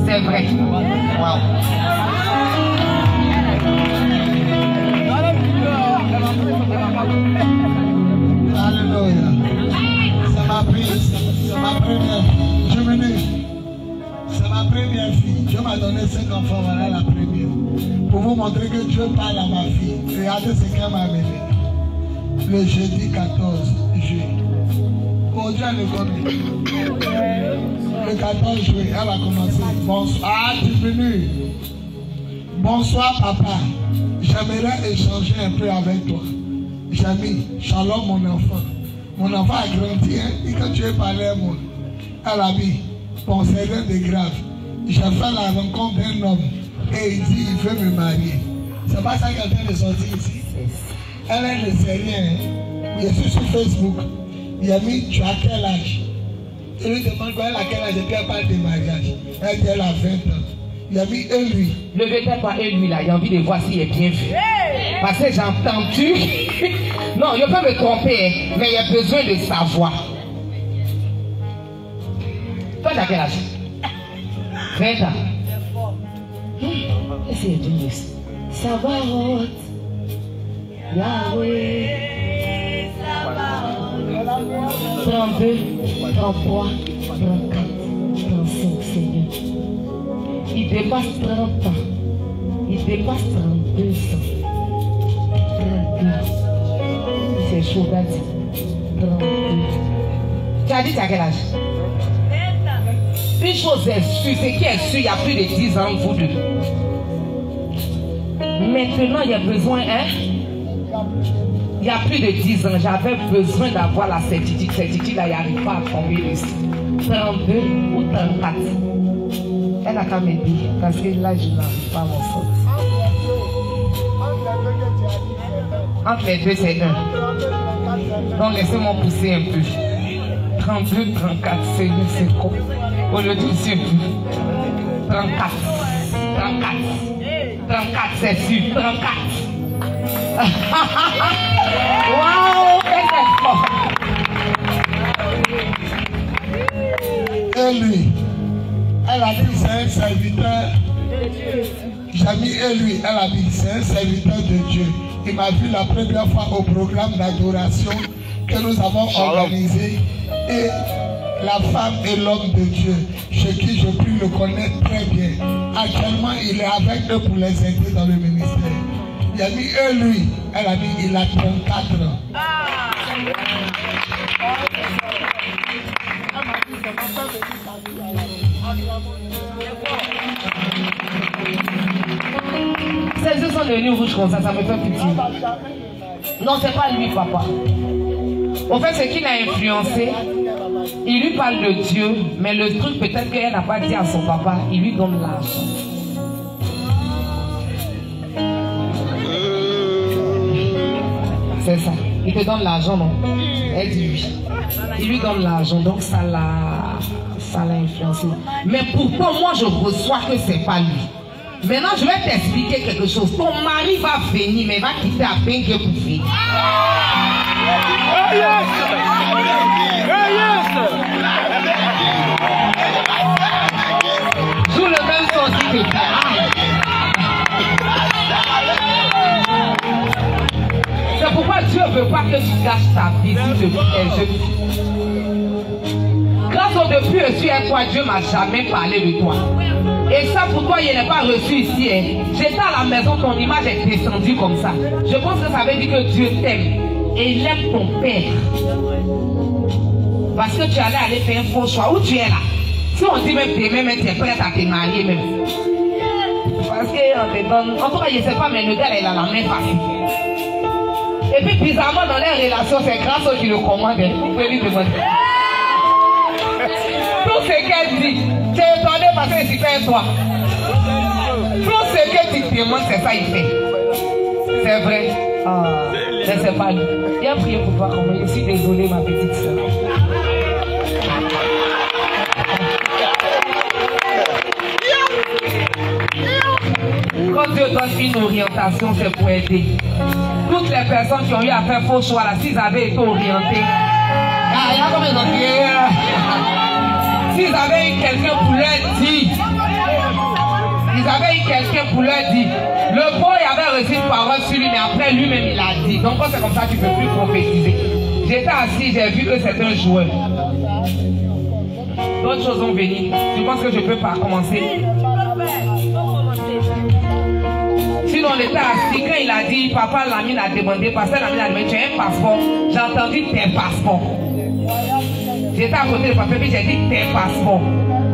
C'est vrai. Wow. Alléluia. C'est ma première. Je venais. C'est ma première fille. Dieu m'a donné 5 enfants, voilà la première. Pour vous montrer que Dieu parle à ma fille. Regardez ce qu'elle m'a amené. Le jeudi 14 juillet. Oh, Dieu le connaît. Le 14 juillet, elle a commencé. Bonsoir, bienvenue. Bonsoir, papa. J'aimerais échanger un peu avec toi. J'ai mis, shalom mon enfant. Mon enfant a grandi, hein, et quand tu es parlé à moi, elle a dit, bon, c'est rien de grave. J'ai fait la rencontre d'un homme et il dit, il veut me marier. C'est pas ça qu'elle vient de sortir ici. Elle ne sait rien. Hein. Je suis sur Facebook. Il a mis, tu as quel âge? Il lui demande quoi, elle a quel âge, et puis elle parle de mariage. Elle dit, elle a 20 ans. Il a mis, et lui. Ne veux pas et lui là, il a envie de voir s'il est bien vu. Parce que j'ai entendu. Non, je peux me tromper, mais il y a besoin de savoir. Toi, tu as quel âge? 20 ans. Qu'est-ce que tu dis? Savarot. Yahweh. 32, 33, 34, 35, Seigneur. Il dépasse 30 ans. Il dépasse 32 ans. 32. C'est chaud, Gadi. 32. Tu as dit, tu as quel âge? Une chose est sûre, c'est qui est sûr, il y a plus de 10 ans, vous deux. Maintenant, il y a besoin, hein? Il y a plus de 10 ans, j'avais besoin d'avoir la certitude. Certitude, là, il n'arrive pas à tomber ici. 32 ou 34. Elle n'a qu'à me dire, parce que là, je n'arrive pas à m'en sortir. Entre les deux, c'est 1. Donc, laissez-moi pousser un peu. 32, 34, c'est quoi? Au lieu de pousser un peu. 34. 34. 34, c'est sûr. 34. Waouh, Et lui, elle a dit c'est un serviteur. J'ai mis et lui, elle a dit c'est un serviteur de Dieu. Il m'a vu la première fois au programme d'adoration que nous avons organisé. Et la femme et l'homme de Dieu, chez qui je puis le connaître très bien. Actuellement, il est avec eux pour les aider dans le ministère. Il a mis eux, lui. Elle a dit il a 34 ans. Ces yeux sont devenus rouges comme ça me fait pitié. Non, c'est pas lui, papa. En fait, ce qu'il a influencé, il lui parle de Dieu, mais le truc peut-être qu'elle n'a pas dit à son papa, il lui donne l'argent. C'est ça. Il te donne l'argent, non? Elle dit oui. Il lui donne l'argent, donc ça l'a influencé. Mais pourtant, moi, je reçois que c'est pas lui. Maintenant, je vais t'expliquer quelque chose. Ton mari va venir, mais il va quitter à peine que pour venir. Joue le même son qui te fait. C'est pourquoi Dieu ne veut pas que tu gâches ta vie si tu es jeune. Grâce au depuis reçu à toi, Dieu ne m'a jamais parlé de toi. Et ça, pourquoi il n'est pas reçu ici? J'étais à la maison, ton image est descendue comme ça. Je pense que ça veut dire que Dieu t'aime. Et il aime ton père. Parce que tu allais aller faire un faux choix. Où tu es là? Si on dit même demain, tu es prête à te marier même. Parce qu'on te donne. En tout cas, je ne sais pas, mais le gars, il a la main facile. Et Et puis bizarrement dans les relations, c'est grâce au qui le commande. Vous pouvez lui demander. Tout ce qu'elle dit, tu es étonné parce que c'est fait toi. Tout ce que tu demandes, c'est ça il fait. C'est vrai. Mais c'est pas lui. Viens prier pour toi, comment je suis désolée, ma petite soeur. Quand Dieu donne une orientation, c'est pour aider. Toutes les personnes qui ont eu à faire faux choix, là, s'ils avaient été orientés, s'ils avaient eu quelqu'un pour leur dire, le boy avait reçu une parole sur lui, mais après lui-même il a dit. Donc quand c'est comme ça, tu ne peux plus prophétiser. J'étais assis, j'ai vu que c'est un joueur. D'autres choses ont venu. Tu penses que je ne peux pas commencer? Sinon on était assis, quand il a dit, papa Lamine a demandé, pasteur Lamine a demandé, tu as un passeport? J'ai entendu tes passeports. J'étais à côté de papa, puis j'ai dit tes passeports.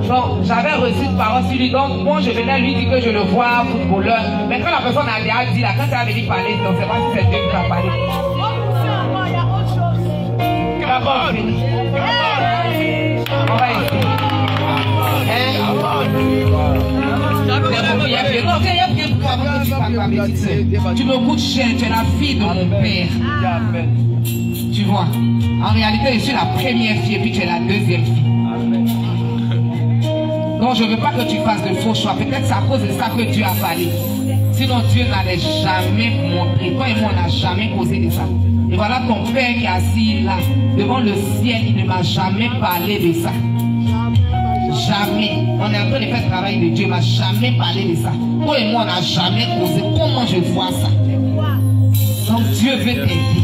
Donc j'avais reçu une parole sur lui, donc moi je venais lui dire que je le vois footballeur. Mais quand la personne a déjà dit là, quand tu as venu parler, donc c'est pas si c'est Dieu qui t'a parlé. D'abord fini. On va essayer. Tu me coûtes cher, tu es la fille de mon père. Tu vois, en réalité je suis la première fille et puis tu es la deuxième fille. Donc je ne veux pas que tu fasses de faux choix. Peut-être c'est à cause de ça que Dieu a parlé. Sinon Dieu n'allait jamais montrer. Toi et moi on n'a jamais causé de ça. Et voilà ton père qui est assis là, devant le ciel, il ne m'a jamais parlé de ça. Jamais. On est en train de faire le travail de Dieu, il ne m'a jamais parlé de ça. Toi et moi on n'a jamais causé. Comment je vois ça? Donc Dieu veut t'aider.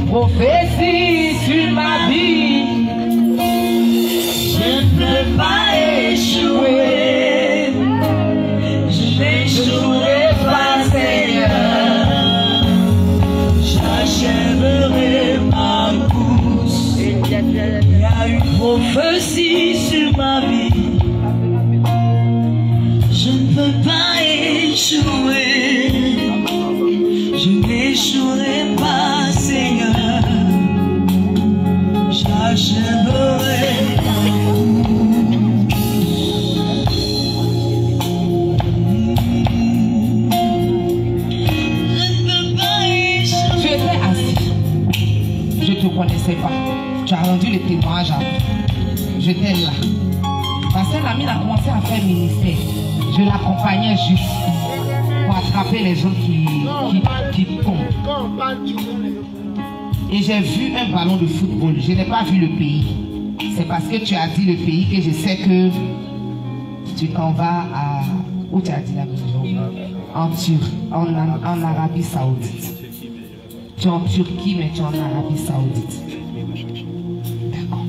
Prophétie sur ma vie, je ne peux pas échouer, je n'échouerai pas, Seigneur, j'achèverai ma course. Il y a une prophétie sur ma vie, je ne peux pas échouer, je n'échouerai pas, Seigneur. Tu étais assis. Je ne te connaissais pas. Tu as rendu le témoignage après. J'étais là. Pasteur Lamine a commencé à faire ministère. Je l'accompagnais juste pour attraper les gens qui tombent. Et j'ai vu un ballon de football. Je n'ai pas vu le pays. C'est parce que tu as dit le pays que je sais que tu t'en vas à... Où tu as dit la maison? En Arabie Saoudite. Tu es en Turquie, mais tu es en Arabie Saoudite. D'accord.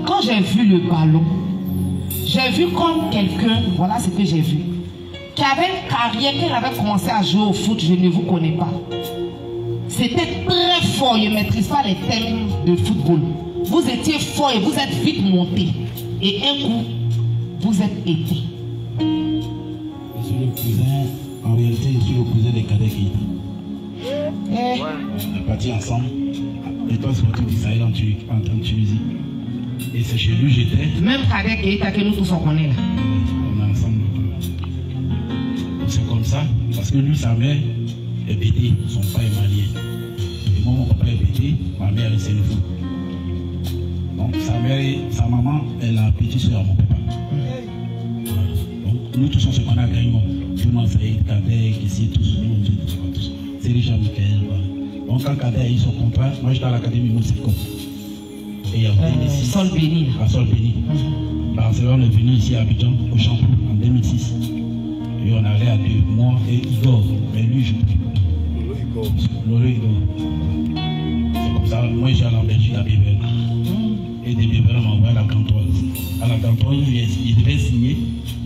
Quand j'ai vu le ballon, j'ai vu comme quelqu'un, voilà ce que j'ai vu, qui avait une carrière, qu'elle avait commencé à jouer au foot, je ne vous connais pas. C'était très fort, je ne maîtrise pas les thèmes de football. Vous étiez fort et vous êtes vite monté. Et un coup, vous êtes aidé. Je suis le cousin, en réalité, je suis le cousin des cadets Keïta. On est partis ensemble. Et toi, c'est retour d'Israël en Tunisie. Et c'est chez lui j'étais. Même cadet Keïta que nous tous on connaît là. On est ensemble. C'est comme ça, parce que lui, sa mère est bêtée, son père est malien. Et moi, mon papa est bêté, ma mère est sénéfou. Donc sa maman est la petite soeur de mon papa. Donc nous tous on se connaît à Gaïmon. Tout le monde fait cadet, ici, tous. c'est Richard Michael. Donc quand Kader a eu son contrat, moi j'étais à l'Académie Moussiko. Et il y avait Sol Béni. À Sol Béni. Barcelone est venu ici à Abidjan, au Champou, en 2006. Et on allait à 2 mois et Igor, mais lui je prie. Lolo Igor. C'est comme ça, moi j'ai allé en Belgique à Bébel. Et des Bébel m'ont envoyé à la Gantoise. À la Gantoise, il devait signer.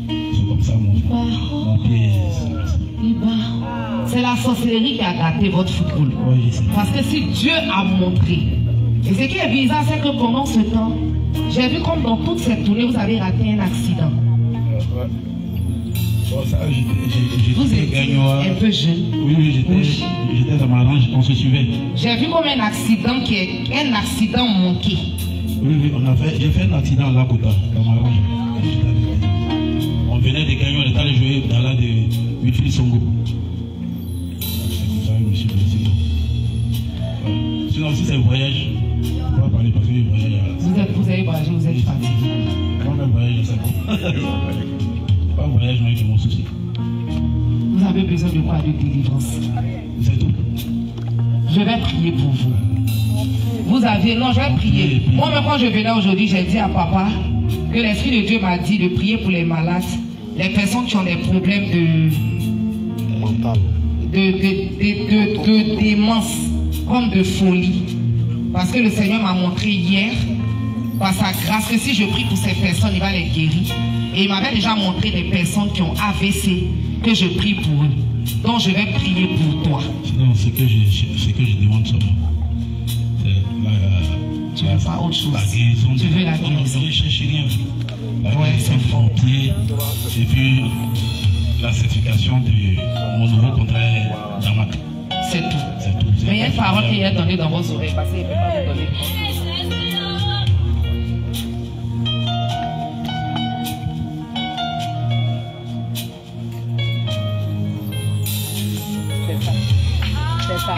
C'est comme ça mon pied. C'est la sorcellerie qui a gâté votre football. Oui, je sais. Parce que si Dieu a montré, et ce qui est bizarre, c'est que pendant ce temps, j'ai vu comme dans toute cette tournée, vous avez raté un accident. Bon, ça, Vous étiez un peu jeune. Oui, j'étais dans ma range, on se suivait. J'ai vu comme un accident qui est un accident manqué. Oui, j'ai fait un accident là, dans ma range. On venait de gagner, on était allé jouer dans la de Wilfried Songo. C'est comme ça, je me suis blessé. Sinon, si c'est un voyage, on va parler parce que le voyage. Vous avez voyagé, vous êtes fatigué. Moi, même voyage, c'est bon. Pas un voyage, mais c'est mon souci. Vous avez besoin de quoi? De délivrance. C'est tout. Je vais prier pour vous. Vous avez... Non, je vais prier. Moi-même, quand je venais aujourd'hui, j'ai dit à papa que l'Esprit de Dieu m'a dit de prier pour les malades, les personnes qui ont des problèmes de démence, comme de folie. Parce que le Seigneur m'a montré hier, par sa grâce, que si je prie pour ces personnes, il va les guérir. Et il m'avait déjà montré des personnes qui ont AVC, que je prie pour eux. Donc je vais prier pour toi. Non, ce que je demande seulement, tu veux pas autre chose. La guérison. Tu veux la guérison. Je ne cherche rien. La guérison de mon pied, et puis la certification de mon nouveau contrat dans ma tête. C'est tout. C'est tout. Mais il y a une parole qui est donnée dans vos oreilles, parce qu'il ne peut pas vous donner. C'est ça.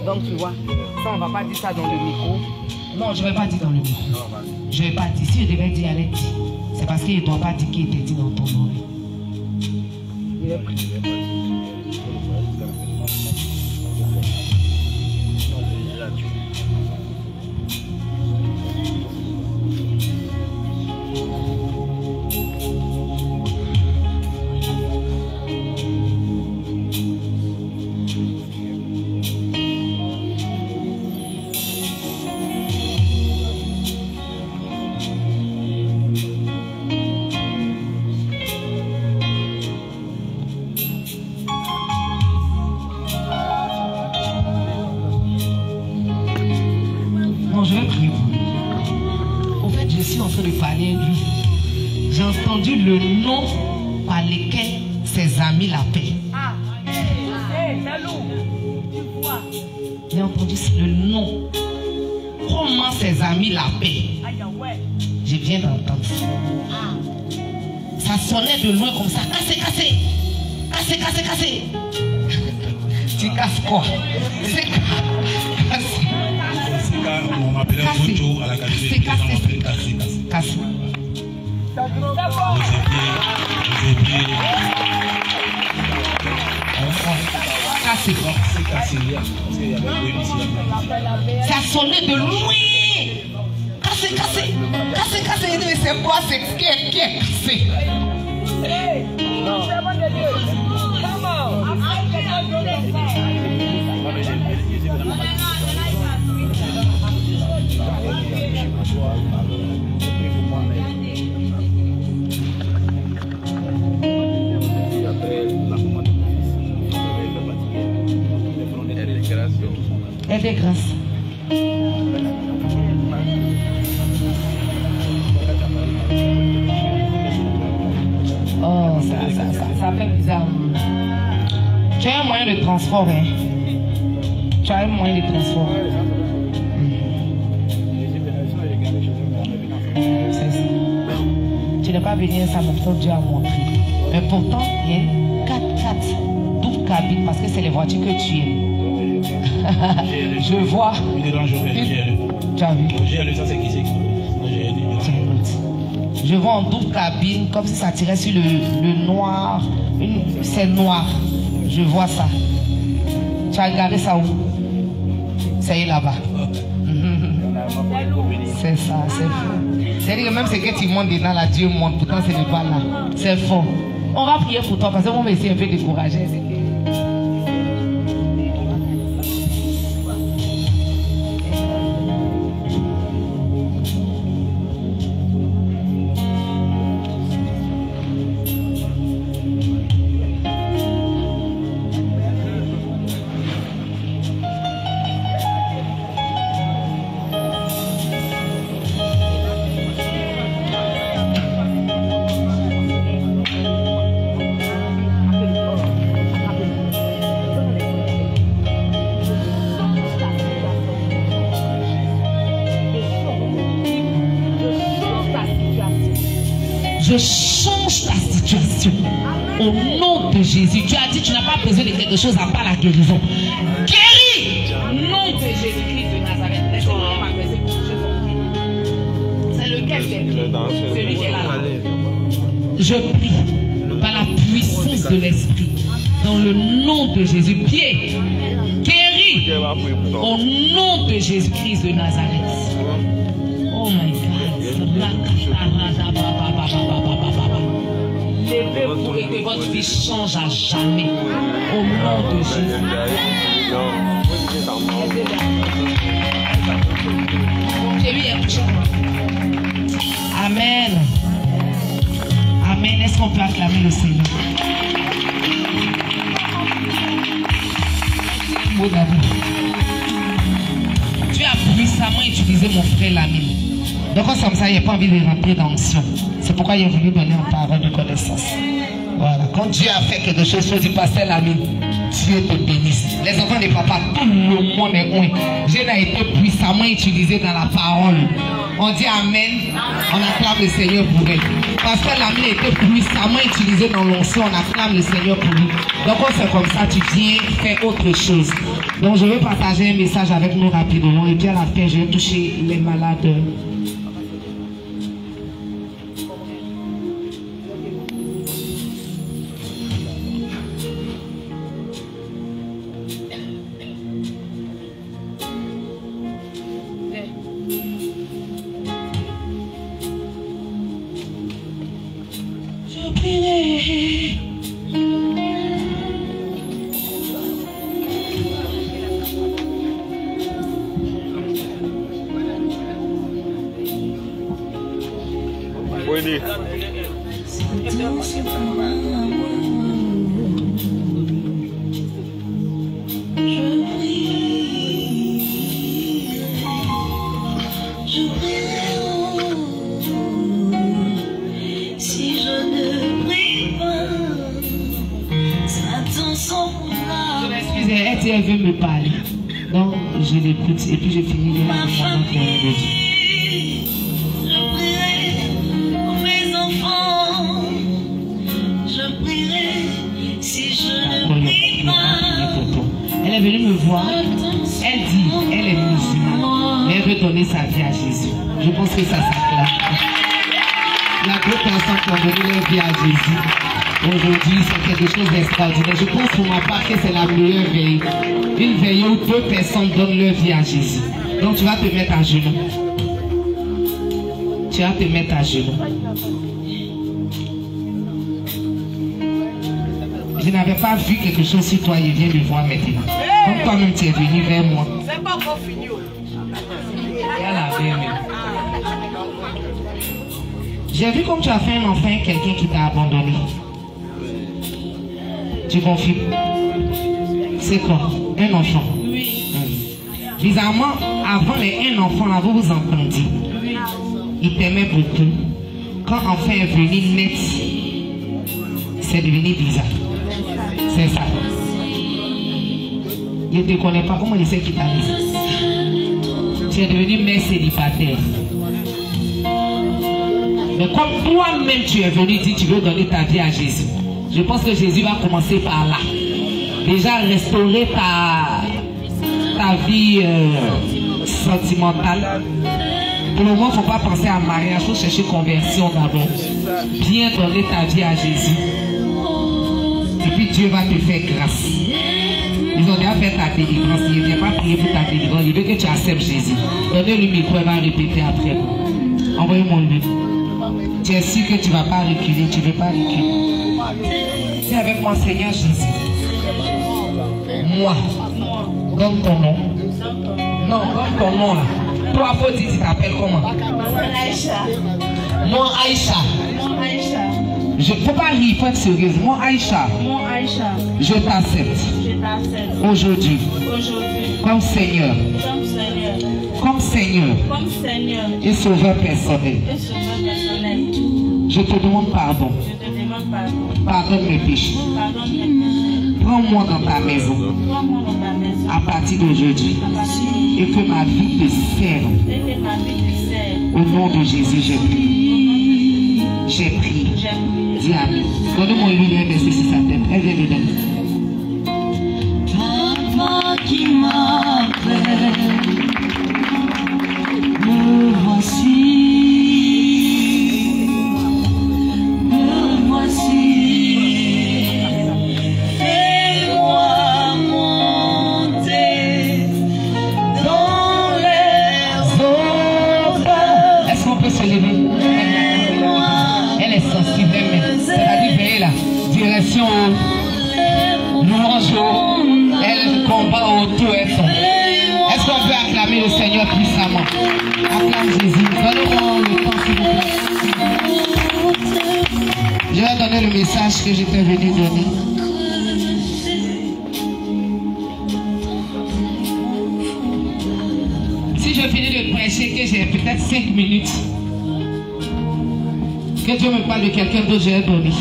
Donc tu vois, ça on va pas dire ça dans le micro. Non, je vais pas dire dans le micro. Je vais pas dire. Si je devais dire, allez dire. C'est parce qu'il ne doit pas dire qu'il était dit dans ton nom. Il est pris. Je vais prier pour lui. Au fait, je suis en train de parler à lui. J'ai entendu le nom par lequel ses amis l'appellent. J'ai entendu le nom. Comment ses amis l'appellent. Je viens d'entendre ça. Ça sonnait de loin comme ça. Cassé, cassé. Cassé, cassé, cassé. Tu casses quoi? C'est cassé. On m'appelait Mojo à la qualité. On m'appelait Cassé. Cassé. Cassé. C'est cassé. Ça sonnait de loin. Cassé, cassé. Cassé, cassé. Mais c'est quoi? C'est qui est cassé? Et des grâces. ça fait bizarre. Tu as un moyen de transport, hein? Tu as un moyen de transport. C'est ça. Tu n'es pas venu à ça, mais pourtant Dieu a montré. Mais pourtant, il y a 4x4 double cabine parce que c'est les voitures que tu aimes. Je vois. Tu as vu? Je vois en double cabine comme si ça tirait sur le noir. C'est noir. Je vois ça. Tu as regardé ça où? C'est là-bas. C'est ça, c'est faux. C'est-à-dire que même ce que tu montes dedans là, Dieu monte, pourtant ce n'est pas là. C'est faux. On va prier pour toi parce qu'on va essayer un peu de décourager. Je change ta situation. Au nom de Jésus. Tu as dit que tu n'as pas besoin de quelque chose à part la guérison. Guéris! Au nom de Jésus-Christ de Nazareth. Laissez-moi m'adresser pour Jésus. C'est lequel c'est? Celui qui est là. Je prie par la puissance de l'Esprit. Dans le nom de Jésus. Pied. Guéris. Au nom de Jésus-Christ de Nazareth. Oh my God. Levez-vous et que votre vie change à jamais. Au nom de Jésus. Amen. Amen. Est-ce qu'on peut acclamer le Seigneur? Tu as puissamment utilisé mon frère Lamine. Donc comme ça, il n'y a pas envie de rentrer dans l'onction. C'est pourquoi il a voulu donner une parole de connaissance. Voilà. Quand Dieu a fait quelque chose, je dis pasteur l'ami, Dieu te bénisse. Les enfants de papa, tout le monde est loin. Dieu a été puissamment utilisé dans la parole. On dit Amen. On acclame le Seigneur pour elle. Pasteur l'ami a été puissamment utilisé dans l'onction. On acclame le Seigneur pour lui. Donc on fait comme ça, tu viens faire autre chose. Donc je vais partager un message avec nous rapidement. Et puis à la fin, je vais toucher les malades. Elle veut me parler. Donc je l'écoute et puis je finis ma famille. Je prierai pour mes enfants. Je prierai si je ne prie pas. Elle est venue me voir. Elle dit, elle est musulmane, mais elle veut donner sa vie à Jésus. Je pense que ça s'acclame. Il y a d'autres personnes qui ont donné leur vie à Jésus. Aujourd'hui, c'est quelque chose d'extraordinaire. Je pense pour ma part que c'est la meilleure veille. Une veille où 2 personnes donnent leur vie à Jésus. Donc tu vas te mettre à genoux. Tu vas te mettre à genoux. Je n'avais pas vu quelque chose sur toi, il vient de voir maintenant. Comme toi-même tu es venu vers moi. C'est pas encore fini. J'ai vu comme tu as fait un enfant, quelqu'un qui t'a abandonné. Tu confirmes? C'est quoi? Un enfant? Oui. Bizarrement, avant les un enfant, là, vous vous entendiez. Il t'aimait beaucoup. Quand enfin est venu net, c'est devenu bizarre. C'est ça. Je ne te connais pas. Comment je sais qui t'a dit? Tu es devenu mère célibataire. Mais comme toi-même tu es venu dire que tu veux donner ta vie à Jésus, je pense que Jésus va commencer par là. Déjà restaurer ta vie sentimentale. Pour le moment, il ne faut pas penser à mariage, il faut chercher conversion d'abord. Bien donner ta vie à Jésus. Et puis Dieu va te faire grâce. Ils ont déjà fait ta délivrance. Il ne vient pas prier pour ta délivrance. Il veut que tu acceptes Jésus. Donnez-lui le micro, il va répéter après. Envoyez-moi lui. Tu es sûr que tu ne vas pas reculer. Tu ne veux pas reculer. C'est avec moi, Seigneur Jésus. Moi. Donne ton nom. Non, donne ton nom là. Toi, faut dire, tu t'appelles comment? Aïcha. Moi, Aïcha. Je ne peux pas rire, il faut être sérieuse. Moi, Aïcha. Je t'accepte. Aujourd'hui. Comme Seigneur. Comme Seigneur. Et Sauveur personnel. Je te demande pardon. Pardonne mes péchés. Prends-moi dans ta maison. À partir d'aujourd'hui. Et que ma vie te serve. Au nom de Jésus, j'ai prié. J'ai prié. Dis Amen. Donne-moi une lumière, merci sur sa tête. Elle vient de donner. Papa qui m'appelle, me voici. Me voici. Fais-moi monter dans les eaux. Est-ce qu'on peut se lever? Elle est sensible, c'est-à-dire veiller là. Direction louange, elle combat autour et son. Est-ce qu'on peut acclamer le Seigneur puissamment? Acclame Jésus. Donnez-moi le temps s'il vous plaît. Je vais donner le message que j'étais venu donner. Si je finis de prêcher, que j'ai peut-être 5 minutes. Que Dieu me parle de quelqu'un d'autre, je vais donner.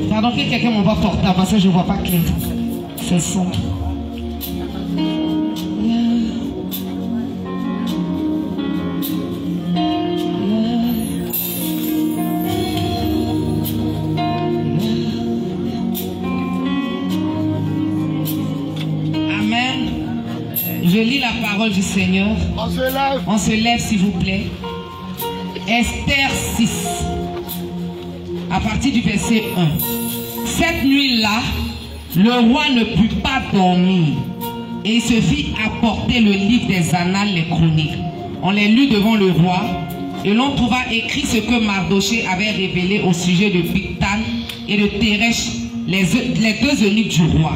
Pardon, que quelqu'un m'envoie portable, parce que je ne vois pas clair. C'est sombre. Je lis la parole du Seigneur. On se lève s'il vous plaît. Esther 6. À partir du verset 1. Cette nuit-là, le roi ne put pas dormir. Et il se fit apporter le livre des annales, les chroniques. On les lut devant le roi. Et l'on trouva écrit ce que Mardoché avait révélé au sujet de Bigtan et de Teresh, les deux eunuques du roi.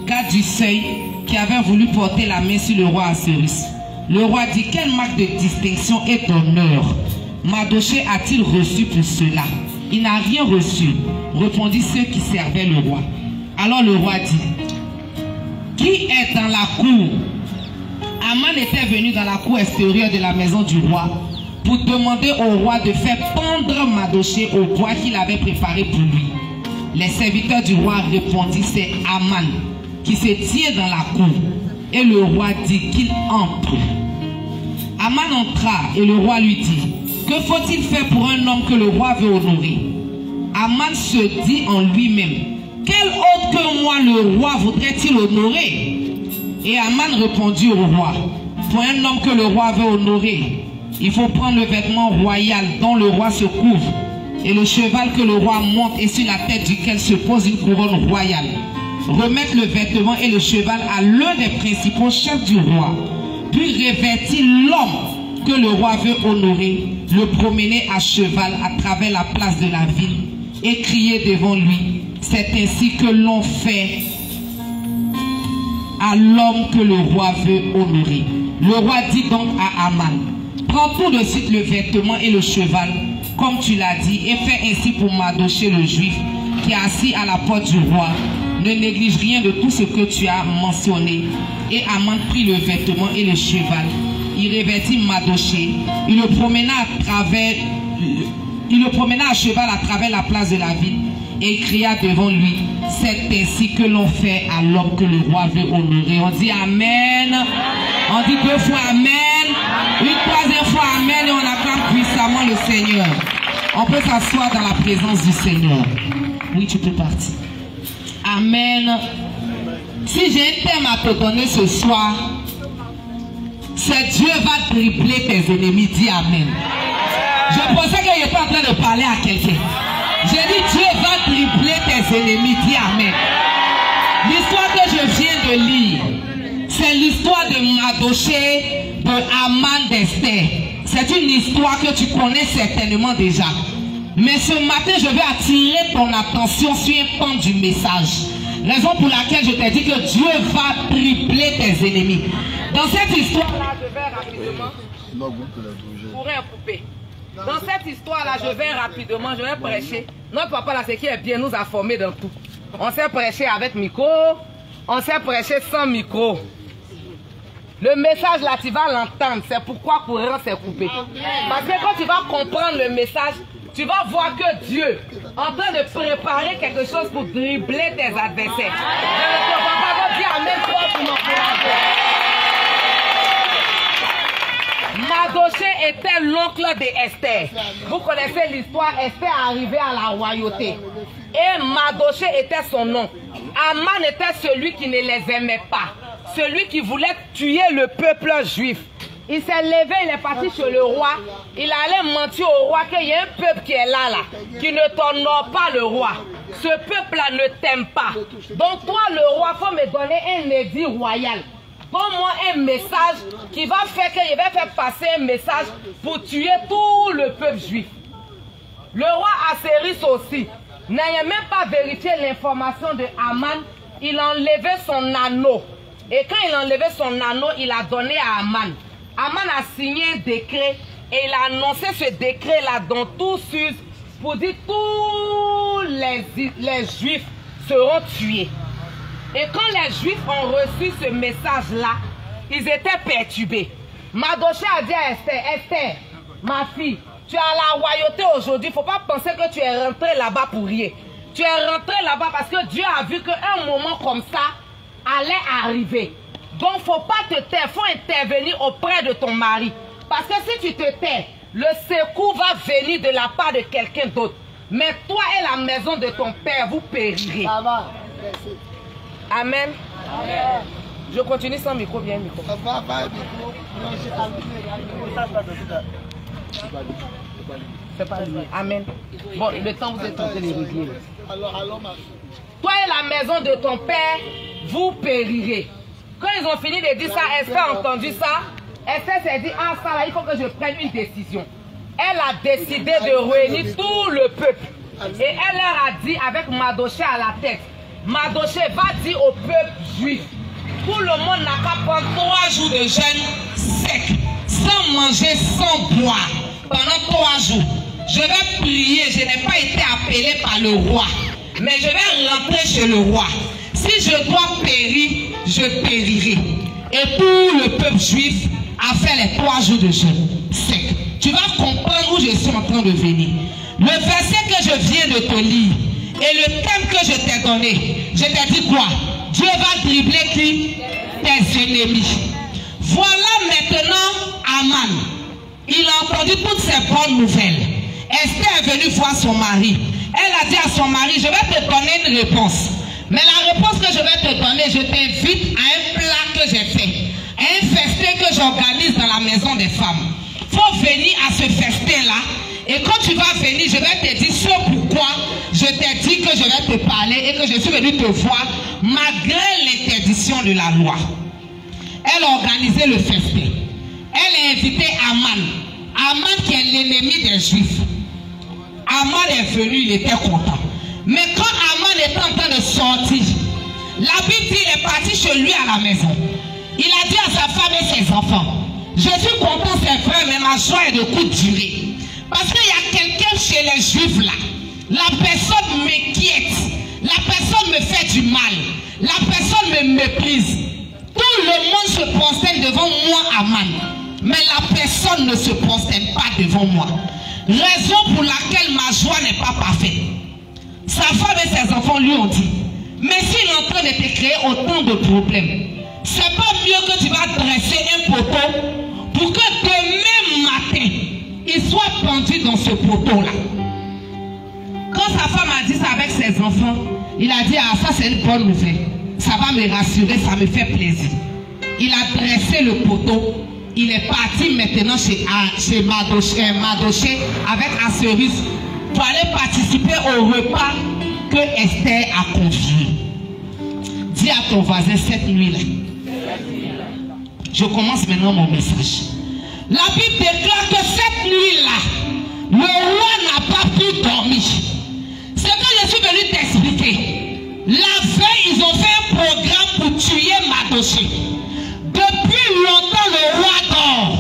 Garde du seuil, qui avait voulu porter la main sur le roi Assuérus. Le roi dit: quelle marque de distinction et d'honneur Mardoché a-t-il reçu pour cela? Il n'a rien reçu, répondit ceux qui servaient le roi. Alors le roi dit: qui est dans la cour? Aman était venu dans la cour extérieure de la maison du roi pour demander au roi de faire pendre Mardoché au bois qu'il avait préparé pour lui. Les serviteurs du roi répondirent: c'est Aman qui se tient dans la cour. Et le roi dit qu'il entre. Aman entra et le roi lui dit: que faut-il faire pour un homme que le roi veut honorer? Aman se dit en lui-même: quel autre que moi le roi voudrait-il honorer? Et Aman répondit au roi: pour un homme que le roi veut honorer, il faut prendre le vêtement royal dont le roi se couvre, et le cheval que le roi monte et sur la tête duquel se pose une couronne royale. Remettre le vêtement et le cheval à l'un des principaux chefs du roi, puis revêtir l'homme que le roi veut honorer, le promener à cheval à travers la place de la ville et crier devant lui: c'est ainsi que l'on fait à l'homme que le roi veut honorer. Le roi dit donc à Aman: prends tout de suite le vêtement et le cheval, comme tu l'as dit, et fais ainsi pour Mardoché le juif, qui est assis à la porte du roi, ne néglige rien de tout ce que tu as mentionné. Et Aman prit le vêtement et le cheval. Il revêtit Mardochée. Il le promena à cheval à travers la place de la ville et il cria devant lui: c'est ainsi que l'on fait à l'homme que le roi veut honorer. On dit Amen. On dit 2 fois Amen. Une 3e fois Amen et on acclame puissamment le Seigneur. On peut s'asseoir dans la présence du Seigneur. Oui, tu peux partir. Amen. Si j'ai un thème à te donner ce soir, c'est Dieu va tripler tes ennemis. Dis Amen. Je pensais que j'étais en train de parler à quelqu'un. J'ai dit Dieu va tripler tes ennemis. Dis Amen. L'histoire que je viens de lire, c'est l'histoire de Mardochée, de Aman, d'Esther. C'est une histoire que tu connais certainement déjà. Mais ce matin, je vais attirer ton attention sur un pan du message. Raison pour laquelle je t'ai dit que Dieu va tripler tes ennemis. Dans cette histoire-là, je vais rapidement... Pour un poupée. Dans cette histoire-là, je vais rapidement, je vais prêcher. Notre papa là, c'est qui est bien, nous a formés dans tout. On sait prêcher avec micro, on sait prêcher sans micro. Le message là, tu vas l'entendre. C'est pourquoi courant s'est coupé. Parce que quand tu vas comprendre le message, tu vas voir que Dieu est en train de préparer quelque chose pour dribbler tes adversaires. Je ne comprends pas, dire Amen pour m'encourager. Mardochée était l'oncle d'Esther. Vous connaissez l'histoire, Esther est arrivée à la royauté. Et Mardochée était son nom. Aman était celui qui ne les aimait pas. Celui qui voulait tuer le peuple juif. Il s'est levé, il est parti chez le roi. Il allait mentir au roi qu'il y a un peuple qui est là, qui ne t'honore pas le roi. Ce peuple-là ne t'aime pas. Donc toi, le roi, il faut me donner un édit royal. Donne-moi un message qui va faire qu'il va faire passer un message pour tuer tout le peuple juif. Le roi Asséris aussi, n'ayant même pas vérifié l'information de Aman, il a enlevé son anneau. Et quand il a enlevé son anneau, il a donné à Aman. Aman a signé un décret et il a annoncé ce décret-là dans tout Suse pour dire que tous les Juifs seront tués. Et quand les Juifs ont reçu ce message-là, ils étaient perturbés. Mardochée a dit à Esther, Esther, ma fille, tu es à la royauté aujourd'hui, il ne faut pas penser que tu es rentré là-bas pour rien. Tu es rentré là-bas parce que Dieu a vu qu'un moment comme ça allait arriver. Donc il ne faut pas te taire, il faut intervenir auprès de ton mari. Parce que si tu te tais, le secours va venir de la part de quelqu'un d'autre. Mais toi et la maison de ton père, vous périrez. Amen. Amen. Je continue sans micro, bien micro. C'est pas lui. Amen. Bon, le temps vous êtes en train de régler. Toi et la maison de ton père, vous périrez. Quand ils ont fini de dire ça, Esther a entendu ça. Esther s'est dit, ah ça là, il faut que je prenne une décision. Elle a décidé de réunir tout le peuple. Et elle leur a dit, avec Mardochée à la tête, Mardochée va dire au peuple juif, tout le monde n'a qu'à prendre 3 jours de jeûne sec, sans manger, sans boire, pendant 3 jours. Je vais prier, je n'ai pas été appelé par le roi, mais je vais rentrer chez le roi. Si je dois périr, je périrai. Et tout le peuple juif a fait les 3 jours de jeûne sec. Tu vas comprendre où je suis en train de venir. Le verset que je viens de te lire et le thème que je t'ai donné, je t'ai dit quoi? Dieu va dribbler qui? Tes ennemis. Voilà maintenant Aman. Il a entendu toutes ces bonnes nouvelles. Esther est venue voir son mari. Elle a dit à son mari, je vais te donner une réponse. Mais la réponse que je vais te donner, je t'invite à un plat que j'ai fait. À un festin que j'organise dans la maison des femmes. Il faut venir à ce festin-là. Et quand tu vas venir, je vais te dire ce pourquoi je t'ai dit que je vais te parler et que je suis venu te voir malgré l'interdiction de la loi. Elle a organisé le festin. Elle a invité Aman. Aman qui est l'ennemi des Juifs. Aman est venu, il était content. Mais quand Aman était en train de sortir, la Bible dit qu'il est parti chez lui à la maison. Il a dit à sa femme et ses enfants, je suis content c'est vrai, mais ma joie est de courte durée. Parce qu'il y a quelqu'un chez les Juifs là. La personne m'inquiète. La personne me fait du mal. La personne me méprise. Tout le monde se prosterne devant moi, Aman. Mais la personne ne se prosterne pas devant moi. Raison pour laquelle ma joie n'est pas parfaite. Sa femme et ses enfants lui ont dit, mais s'il est en train de te créer autant de problèmes, c'est pas mieux que tu vas dresser un poteau pour que demain matin, il soit pendu dans ce poteau-là. Quand sa femme a dit ça avec ses enfants, il a dit, ah ça c'est une bonne nouvelle. Ça va me rassurer, ça me fait plaisir. Il a dressé le poteau. Il est parti maintenant chez Madoché avec Assurus pour aller participer au repas que Esther a confié. Dis à ton voisin cette nuit-là. Je commence maintenant mon message. La Bible déclare que cette nuit-là, le roi n'a pas pu dormir. C'est que je suis venu t'expliquer. La veille, ils ont fait un programme pour tuer Madoché. Depuis longtemps, le roi dort.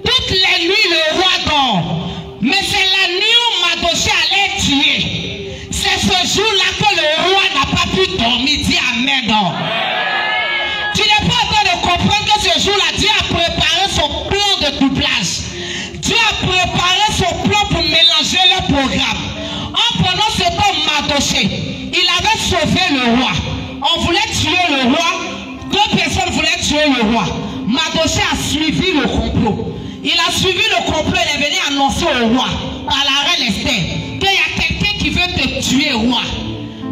Toutes les nuits, le roi dort. Mais c'est la nuit où Madoché allait tuer. C'est ce jour-là que le roi n'a pas pu dormir. Dis Amen. Tu n'es pas en train de comprendre que ce jour-là, Dieu a préparé son plan de doublage. Dieu a préparé son plan pour mélanger le programme. En prenant ce temps Madoché, il avait sauvé le roi. On voulait tuer le roi. Deux personnes voulaient tuer le roi. Madoché a suivi le complot. Il a suivi le complot. Il est venu annoncer au roi, par la reine Esther, qu'il y a quelqu'un qui veut te tuer, roi.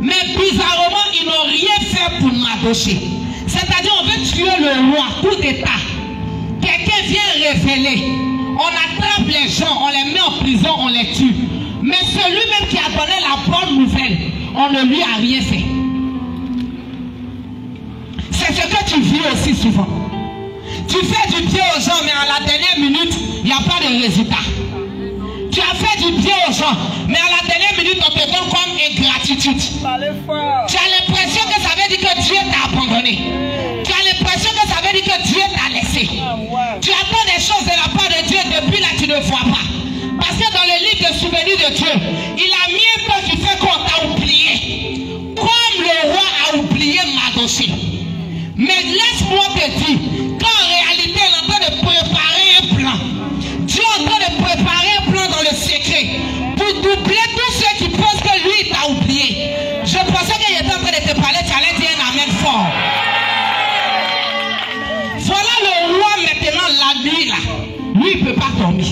Mais bizarrement, ils n'ont rien fait pour Madoché. C'est-à-dire, on veut tuer le roi, coup d'état. Quelqu'un vient révéler. On attrape les gens, on les met en prison, on les tue. Mais celui-même qui a donné la bonne nouvelle, on ne lui a rien fait. C'est ce que tu vis aussi souvent. Tu fais du bien aux gens, mais à la dernière minute, il n'y a pas de résultat. Tu as fait du bien aux gens, mais à la dernière minute, on te donne comme ingratitude. Tu as l'impression que ça veut dire que Dieu t'a abandonné. Tu as l'impression que ça veut dire que Dieu t'a laissé. Tu attends des choses de la part de Dieu, depuis là tu ne vois pas. Parce que dans le livre de souvenirs de Dieu, il a mis un peu qui fait qu'on t'a oublié. Comme le roi a oublié Madoché. Mais laisse-moi te dire qu'en réalité, il est en train de préparer un plan. Dieu est en train de préparer un plan dans le secret pour doubler tous ceux qui pensent que lui, il t'a oublié. Je pensais qu'il était en train de te parler, tu allais dire un amen fort. Voilà le roi maintenant, la nuit là. Lui, il ne peut pas dormir.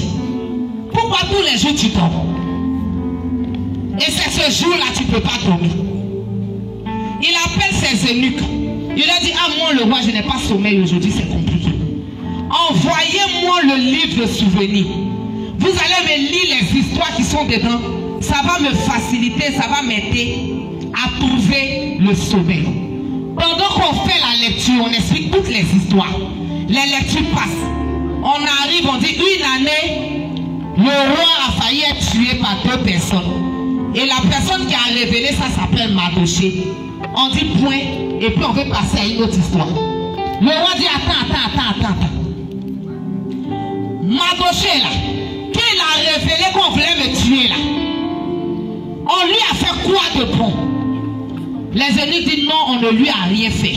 Pourquoi tous les jours tu dors? Et c'est ce jour-là tu ne peux pas dormir. Il appelle ses eunuques. Il a dit, ah moi le roi, je n'ai pas sommeil aujourd'hui, c'est compliqué. Envoyez-moi le livre de souvenirs. Vous allez me lire les histoires qui sont dedans. Ça va me faciliter, ça va m'aider à trouver le sommeil. Pendant qu'on fait la lecture, on explique toutes les histoires. Les lectures passent. On arrive, on dit une année, le roi a failli être tué par deux personnes. Et la personne qui a révélé ça s'appelle Madoché. On dit point, et puis on veut passer à une autre histoire. Le roi dit attends. Madoché là, qu'il a révélé qu'on voulait me tuer là, on lui a fait quoi de bon? Les ennemis disent non, on ne lui a rien fait.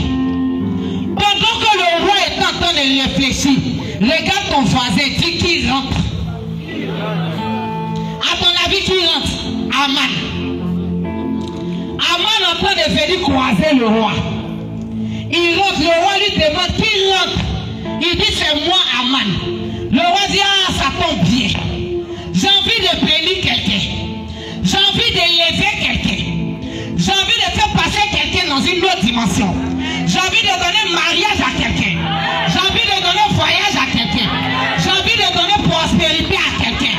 Pendant que le roi est en train de réfléchir, regarde ton voisin, dis qui rentre. À ton avis, qui rentre? Aman. Aman est en train de venir croiser le roi. Il rentre, le roi lui demande qui rentre. Il dit c'est moi Aman. Le roi dit ah ça tombe bien. J'ai envie de bénir quelqu'un. J'ai envie d'élever quelqu'un. J'ai envie de faire passer quelqu'un dans une autre dimension. J'ai envie de donner mariage à quelqu'un. J'ai envie de donner voyage à quelqu'un. J'ai envie de donner prospérité à quelqu'un.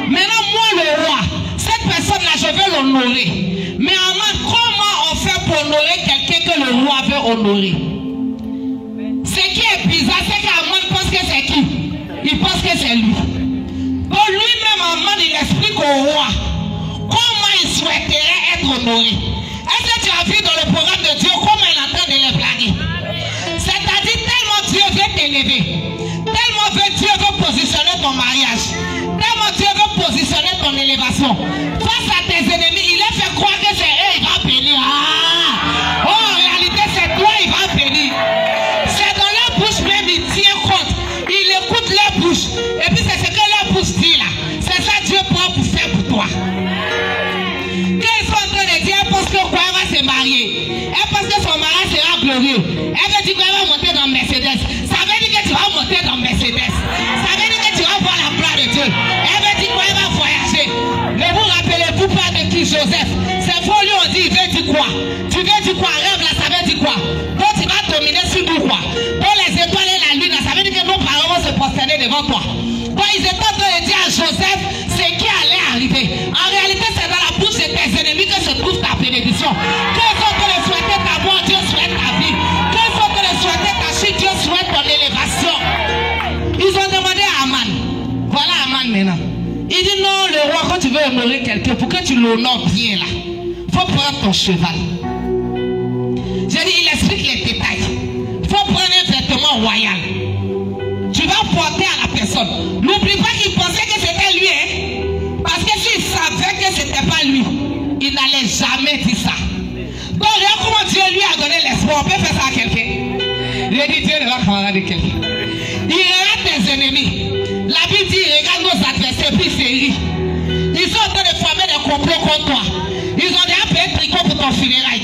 Maintenant moi le roi, cette personne-là je veux l'honorer. Mais Aman, comment on fait pour honorer quelqu'un que le roi veut honorer? Ce qui est bizarre, c'est qu'Aman pense que c'est qui? Il pense que c'est lui. Donc lui-même, Aman, il explique au roi comment il souhaiterait être honoré. Est-ce que tu as vu dans le programme de Dieu comment il est en train de les blaguer? C'est-à-dire tellement Dieu veut t'élever, tellement Dieu veut positionner ton mariage, tellement Dieu veut positionner ton élévation. Face à tes ennemis, il a fait croire que c'est eux, il va glorieux. Elle veut dire qu'elle va monter dans Mercedes. Ça veut dire que tu vas monter dans Mercedes. Ça veut dire que tu vas voir la gloire de Dieu. Elle veut dire qu'elle va voyager. Mais vous rappelez-vous pas de qui Joseph? C'est faux, lui on dit, il veut dire quoi? Tu veux dire quoi? Rêve là, ça veut dire quoi? Donc tu vas dominer sur nous quoi? Dans les étoiles et la lune, là, ça veut dire que nos parents vont se prosterner devant toi. Donc ils étaient en train de dire à Joseph ce qui allait arriver. En réalité, c'est dans la bouche de tes ennemis que se trouve ta bénédiction. Que sont que de souhaiter ta mort, Dieu souhaite ta vie. Que sont que de souhaiter ta chute, Dieu souhaite ton élévation. Ils ont demandé à Aman. Voilà Aman maintenant. Il dit non, le roi, quand tu veux honorer quelqu'un, pour que tu l'honores bien là, il faut prendre ton cheval. J'ai dit, il explique les détails. Il faut prendre un vêtement royal. Tu vas porter à la personne. N'oublie pas qu'il pensait que c'était lui, hein? Parce que s'il savait que c'était pas lui, il n'allait jamais dire ça. Donc, regarde comment Dieu lui a donné l'espoir. On peut faire ça à quelqu'un. Il a dit, Dieu ne va pas de quelqu'un. Il regarde tes ennemis. La Bible dit, regarde nos adversaires, puis c'est rit. Ils sont en train de former des complots contre toi. Ils ont déjà payé tricot pour ton funérail.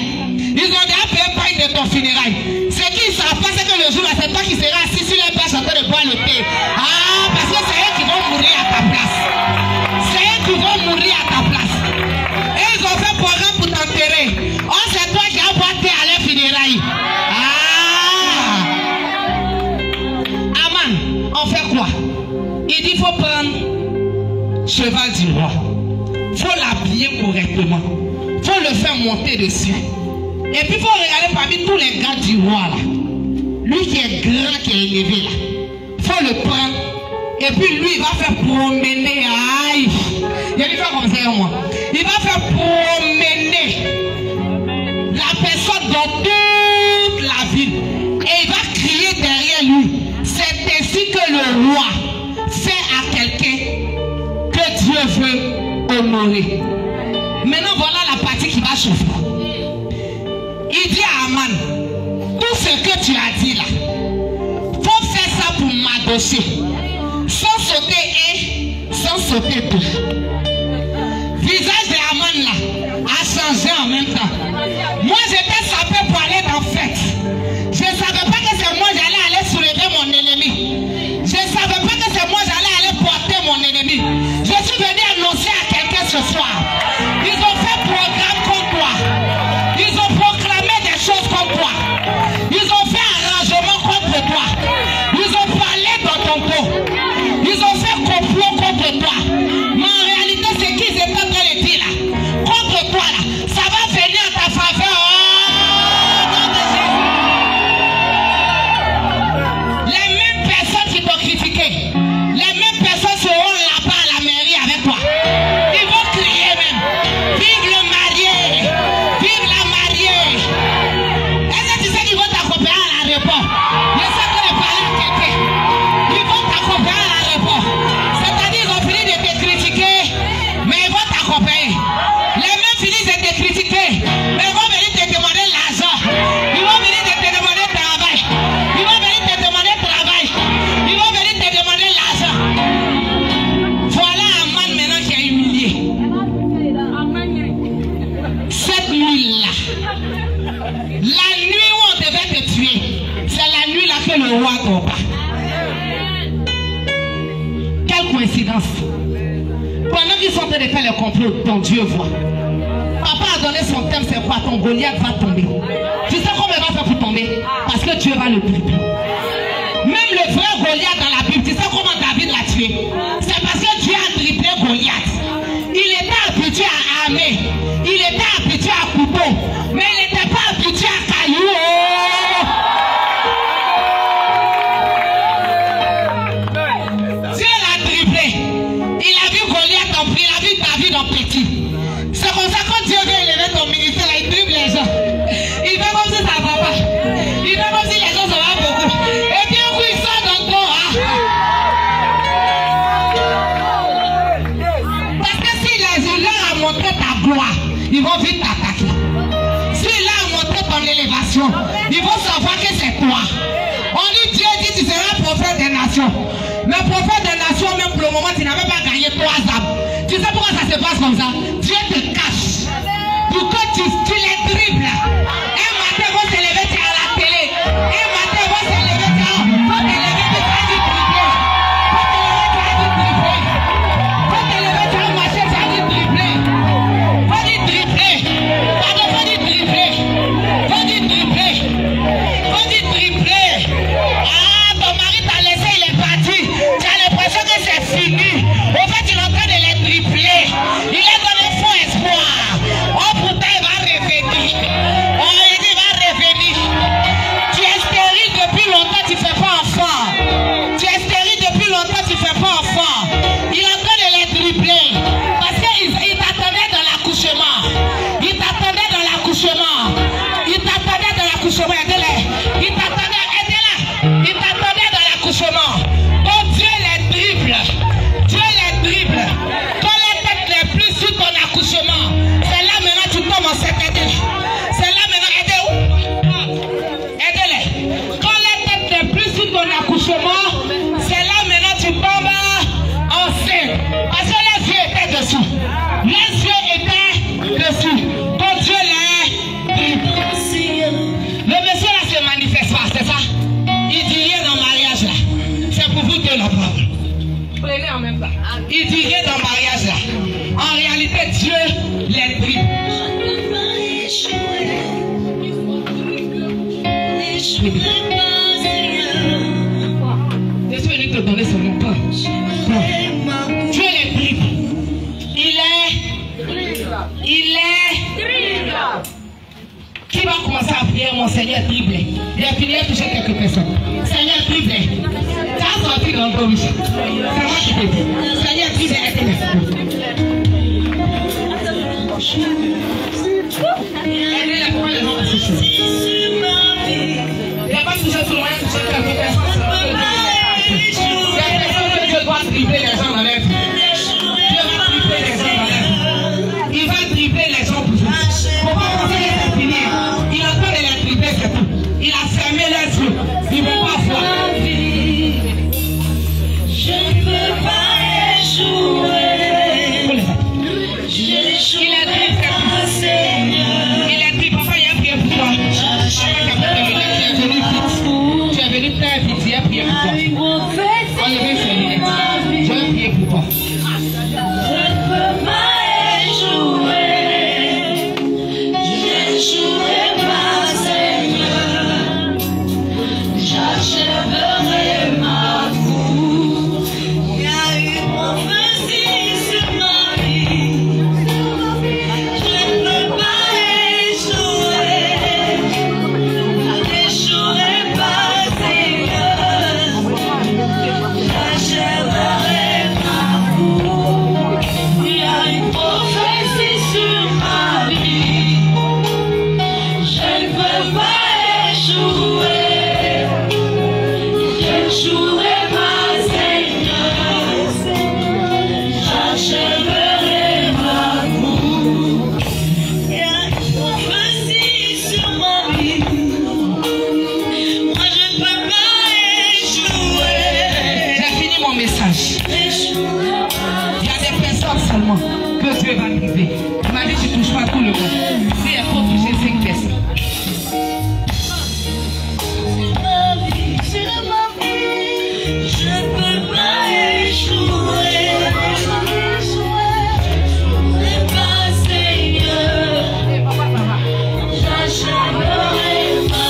Ils ont déjà payé paille de ton funérail. Ce qu'ils ne savent pas, c'est que le jour là, c'est toi qui seras assis sur les bâches en train de boire le thé. Ah, parce que c'est eux qui vont mourir à ta place. C'est eux qui vont mourir à ta place. Et ils ont fait programme pour t'enterrer. Oh, c'est toi qui as boité à leur funérailles. Ah! Aman, on fait quoi? Il dit, il faut prendre cheval du roi. Il faut l'habiller correctement. Il faut le faire monter dessus. Et puis il faut regarder parmi tous les gars du roi là. Lui qui est grand, qui est élevé là. Il faut le prendre. Et puis lui, il va faire promener. Aïe! Il va faire comme ça moi. Il va faire promener la personne dans toute la ville. Et il va crier derrière lui. C'est ainsi que le roi fait à quelqu'un que Dieu veut honorer. Maintenant, voilà la partie qui va chauffer. Il dit à Aman, tout ce que tu as dit là, faut faire ça pour m'adosser. Sans sauter et sans sauter tout. Visage de Aman là a changé en même temps. Moi j'étais sapé pour aller dans fête. Je ne savais pas que c'est moi j'allais aller soulever mon ennemi. Je ne savais pas que c'est moi j'allais aller porter mon ennemi. Je suis venu annoncer à quelqu'un ce soir. Ils ont fait programme contre toi. Ils ont proclamé des choses contre toi. Ils ont fait arrangement contre toi. Ils ont parlé dans ton dos. Ils ont fait complot contre toi. Mais en réalité, ce qu'ils étaient en train de dire là, contre toi là, ça va venir en ta faveur. Les mêmes personnes qui t'ont critiqué, les mêmes personnes seront là-bas à la mairie avec toi. Ils vont crier même. Vive le marié. Vive la mariée. Est-ce que tu sais qu'ils vont t'accompagner à l'aéroport? Je sais que de parler à quelqu'un. Ils vont t'accompagner à l'aéroport. C'est-à-dire ils ont fini de te critiquer, mais ils vont t'accompagner. Les mêmes finissent de te critiquer, mais ils vont venir te demander l'argent. Ils vont venir te demander travail. Ils vont venir te demander travail. Ils vont venir te demander l'argent. Voilà Aman maintenant qui est humilié. Cette nuit-là, la nuit où on devait te tuer, c'est la nuit là que le roi tomba. Quelle coïncidence. Pendant qu'ils sont en train de faire le complot, ton Dieu voit. Papa a donné son thème, c'est quoi? Ton Goliath va tomber. Tu sais comment il va faire pour tomber? Parce que Dieu va le dribbler. Même le vrai Goliath dans la Bible, tu sais comment David l'a tué? C'est parce que Dieu a dribblé Goliath. Il était habitué à armer. Il était habitué à couteau. Mais il n'était pas habitué à caillou. Dieu l'a dribblé. Il a vu Goliath en petit, il a vu David en petit. C'est comme ça que quand Dieu veut élever ton ministère, il dribble les gens. Il fait comme si ça ne va pas. Il fait comme si les gens se va beaucoup. Et puis un coup, il sort dans le dos. Parce que s'il leur a montré ta gloire, ils vont vite t'attaquer. S'il leur a montré ton élévation, ils vont savoir que c'est toi. On dit Dieu dit tu seras prophète des nations. Mais prophète des nations, même pour le moment, tu n'avais pas gagné 3 âmes. Tu sais pourquoi ça se passe comme ça? Dieu te cache. Pour que tu les dribbles. Un matin, vont se lever, tu es à la aidez-les. Il t'attendait, aidez-la. Il t'attendait dans l'accouchement. Oh Dieu les dribble. Dieu les dribble. Quand la tête n'est plus sur ton accouchement, c'est là maintenant tu tombes enceinte. C'est là maintenant, aidez-vous. Aidez-les. Quand la tête n'est plus sur ton accouchement, c'est là maintenant tu tombes enceinte. Parce que les yeux étaient dessous. Les yeux étaient dessus. Ton Dieu les dribble. Le monsieur là se manifeste pas, c'est ça? Il dit rien dans le mariage là. C'est pour vous que la parole. Prenez en même temps. Il dit rien dans le mariage là. En réalité, Dieu les dribble. Je suis venu te donner ce nom. Dieu les dribble. Il est. Qui va commencer à prier, mon Seigneur dribble? Il a fini à toucher quelques personnes. Seigneur dribble. Tu as sorti dans le bouche. C'est moi qui te dis. Seigneur dribble, aidez-la pour les gens à se changer. Il n'y a pas de toucher tout le monde, toucher quelques personnes. Il y a des personnes que Dieu doit dribbler les gens dans leur vie. Dieu va dribbler les gens dans leur vie. Il va dribbler les gens pour vous. Pourquoi penser que c'est fini? Il est en train de les dribbler, c'est tout. Il a fermé les yeux. Ils ne vont pas voir. Je ne peux pas échouer. Il est dribbé, il est dribbé. Papa, il a prié pour toi. Tu es venu très vite. Il a prié pour toi. Enlevez ses lunettes. Je vais prier pour toi. Je ne peux pas échouer. Je n'échouerai pas, Seigneur. J'achèverai ma course. Il y a une prophétie sur ma vie. Je ne peux pas échouer. Je n'échouerai pas, Seigneur. J'achèverai ma course. Il y a une prophétie sur ma vie. Je ne peux pas échouer. Je n'échouerai pas, Seigneur. J'achèverai ma course. Il y a une prophétie sur ma vie. Moi je ne peux pas échouer. J'ai fini mon message. Il y a des personnes seulement que Dieu va dribbler. Il m'a dit tu ne touches pas tout le monde. Si il faut toucher 5 personnes. Je ne peux pas échouer. Je ne pas, Seigneur. J'achèverai ma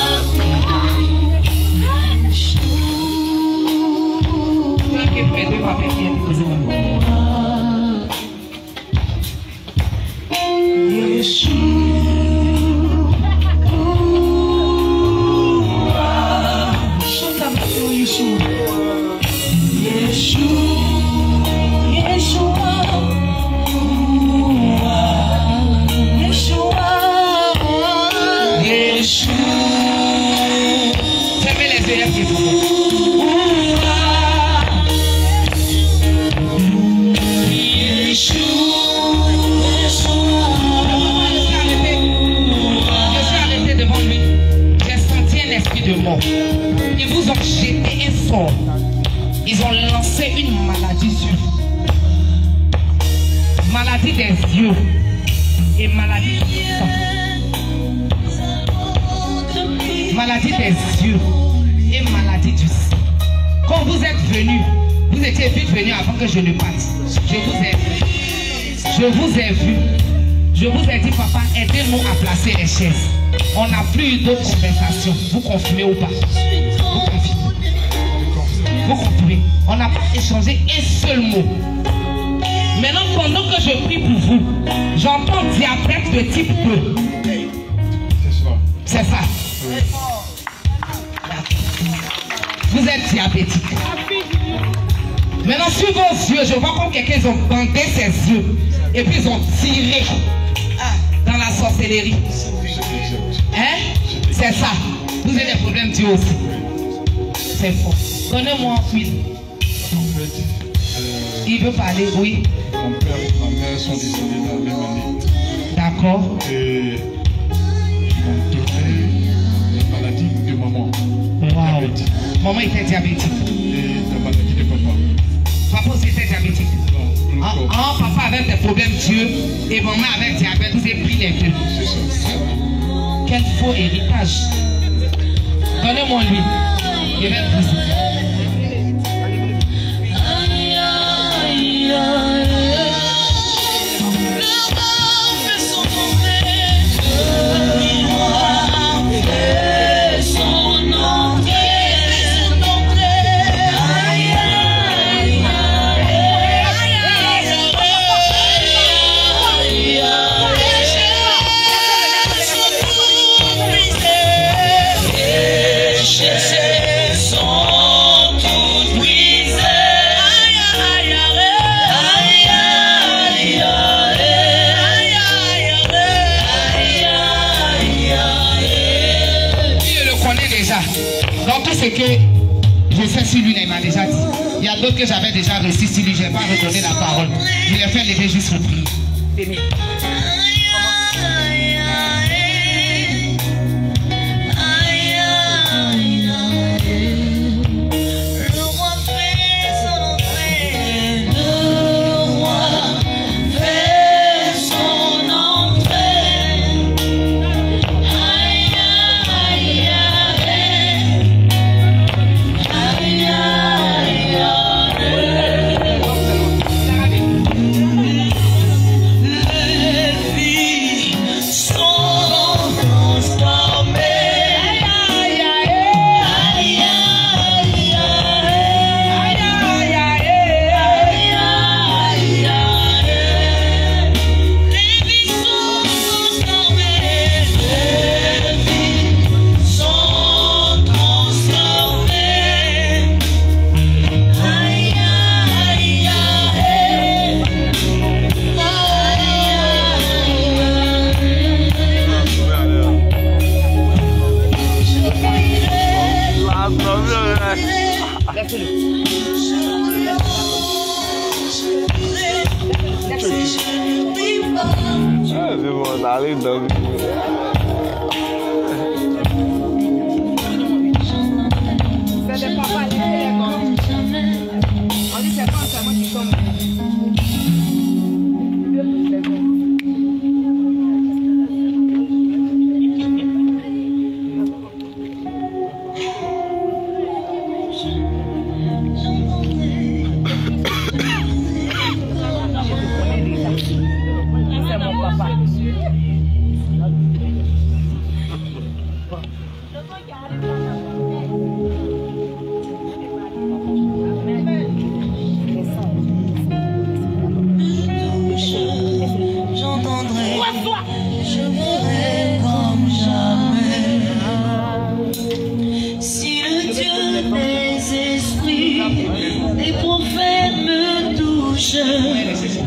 Fermez les yeux, priez pour moi. Je suis arrêté devant lui. J'ai senti un esprit de mort. Ils vous ont jeté un sort. Ils ont lancé une maladie sur vous. Maladie des yeux et maladie du sang. Maladie des yeux et maladie du sang. Quand vous êtes venu, vous étiez vite venu avant que je ne parte. Je vous ai vu. Je vous ai vu. Je vous ai dit, papa, aidez-nous à placer les chaises. On n'a plus eu d'autres conversations. Vous confirmez ou pas? Vous confirmez. Vous comprenez? On n'a pas échangé un seul mot. Maintenant, pendant que je prie pour vous, j'entends diabète de type 2. C'est ça. Vous êtes diabétique. Maintenant, sur vos yeux, je vois comme quelqu'un, ils ont bandé ses yeux. Et puis ils ont tiré dans la sorcellerie. Hein? C'est ça. Vous avez des problèmes Dieu aussi. C'est fort. Donnez-moi un fil. En fait, Il veut parler, oui. mon père et ma mère sont décédés la même année. D'accord. Et ils m'ont donné la maladie de maman. Wow. Diabète. Maman était diabétique. Et la maladie de papa. Papa aussi était diabétique. Non, le corps. Papa avait des problèmes Dieu et maman avec diabète. Vous avez pris les deux. C'est ça. Quel faux héritage. Donnez-moi lui. Il va être ici. Donc tout ce que je sais sur lui, il m'a déjà dit. Il y a d'autres que j'avais déjà reçus sur lui, je n'ai pas redonné la parole. Je l'ai fait lever juste le prix.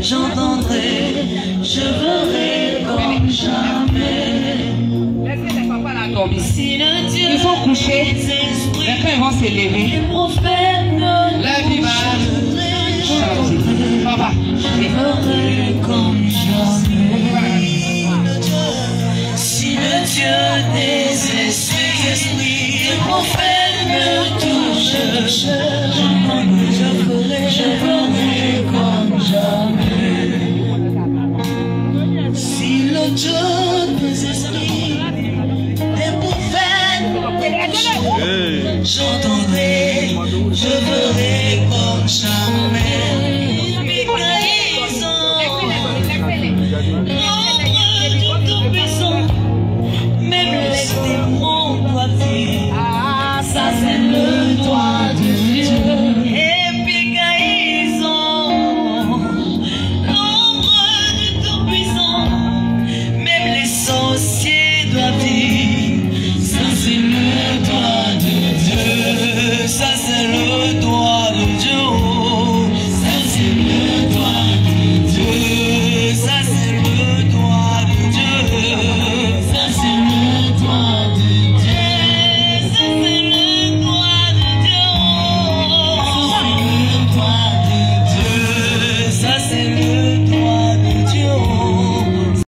J'entendrai, je verrai comme jamais. Si le Dieu ils sont couchés, les frères vont s'élever. La vie va changer. Papa, je verrai comme jamais. Si le Dieu des esprits, les prophètes me touchent, je verrai comme jamais. Si le Dieu des esprits, des prophètes me touchent, j'entendrai, je verrai comme jamais.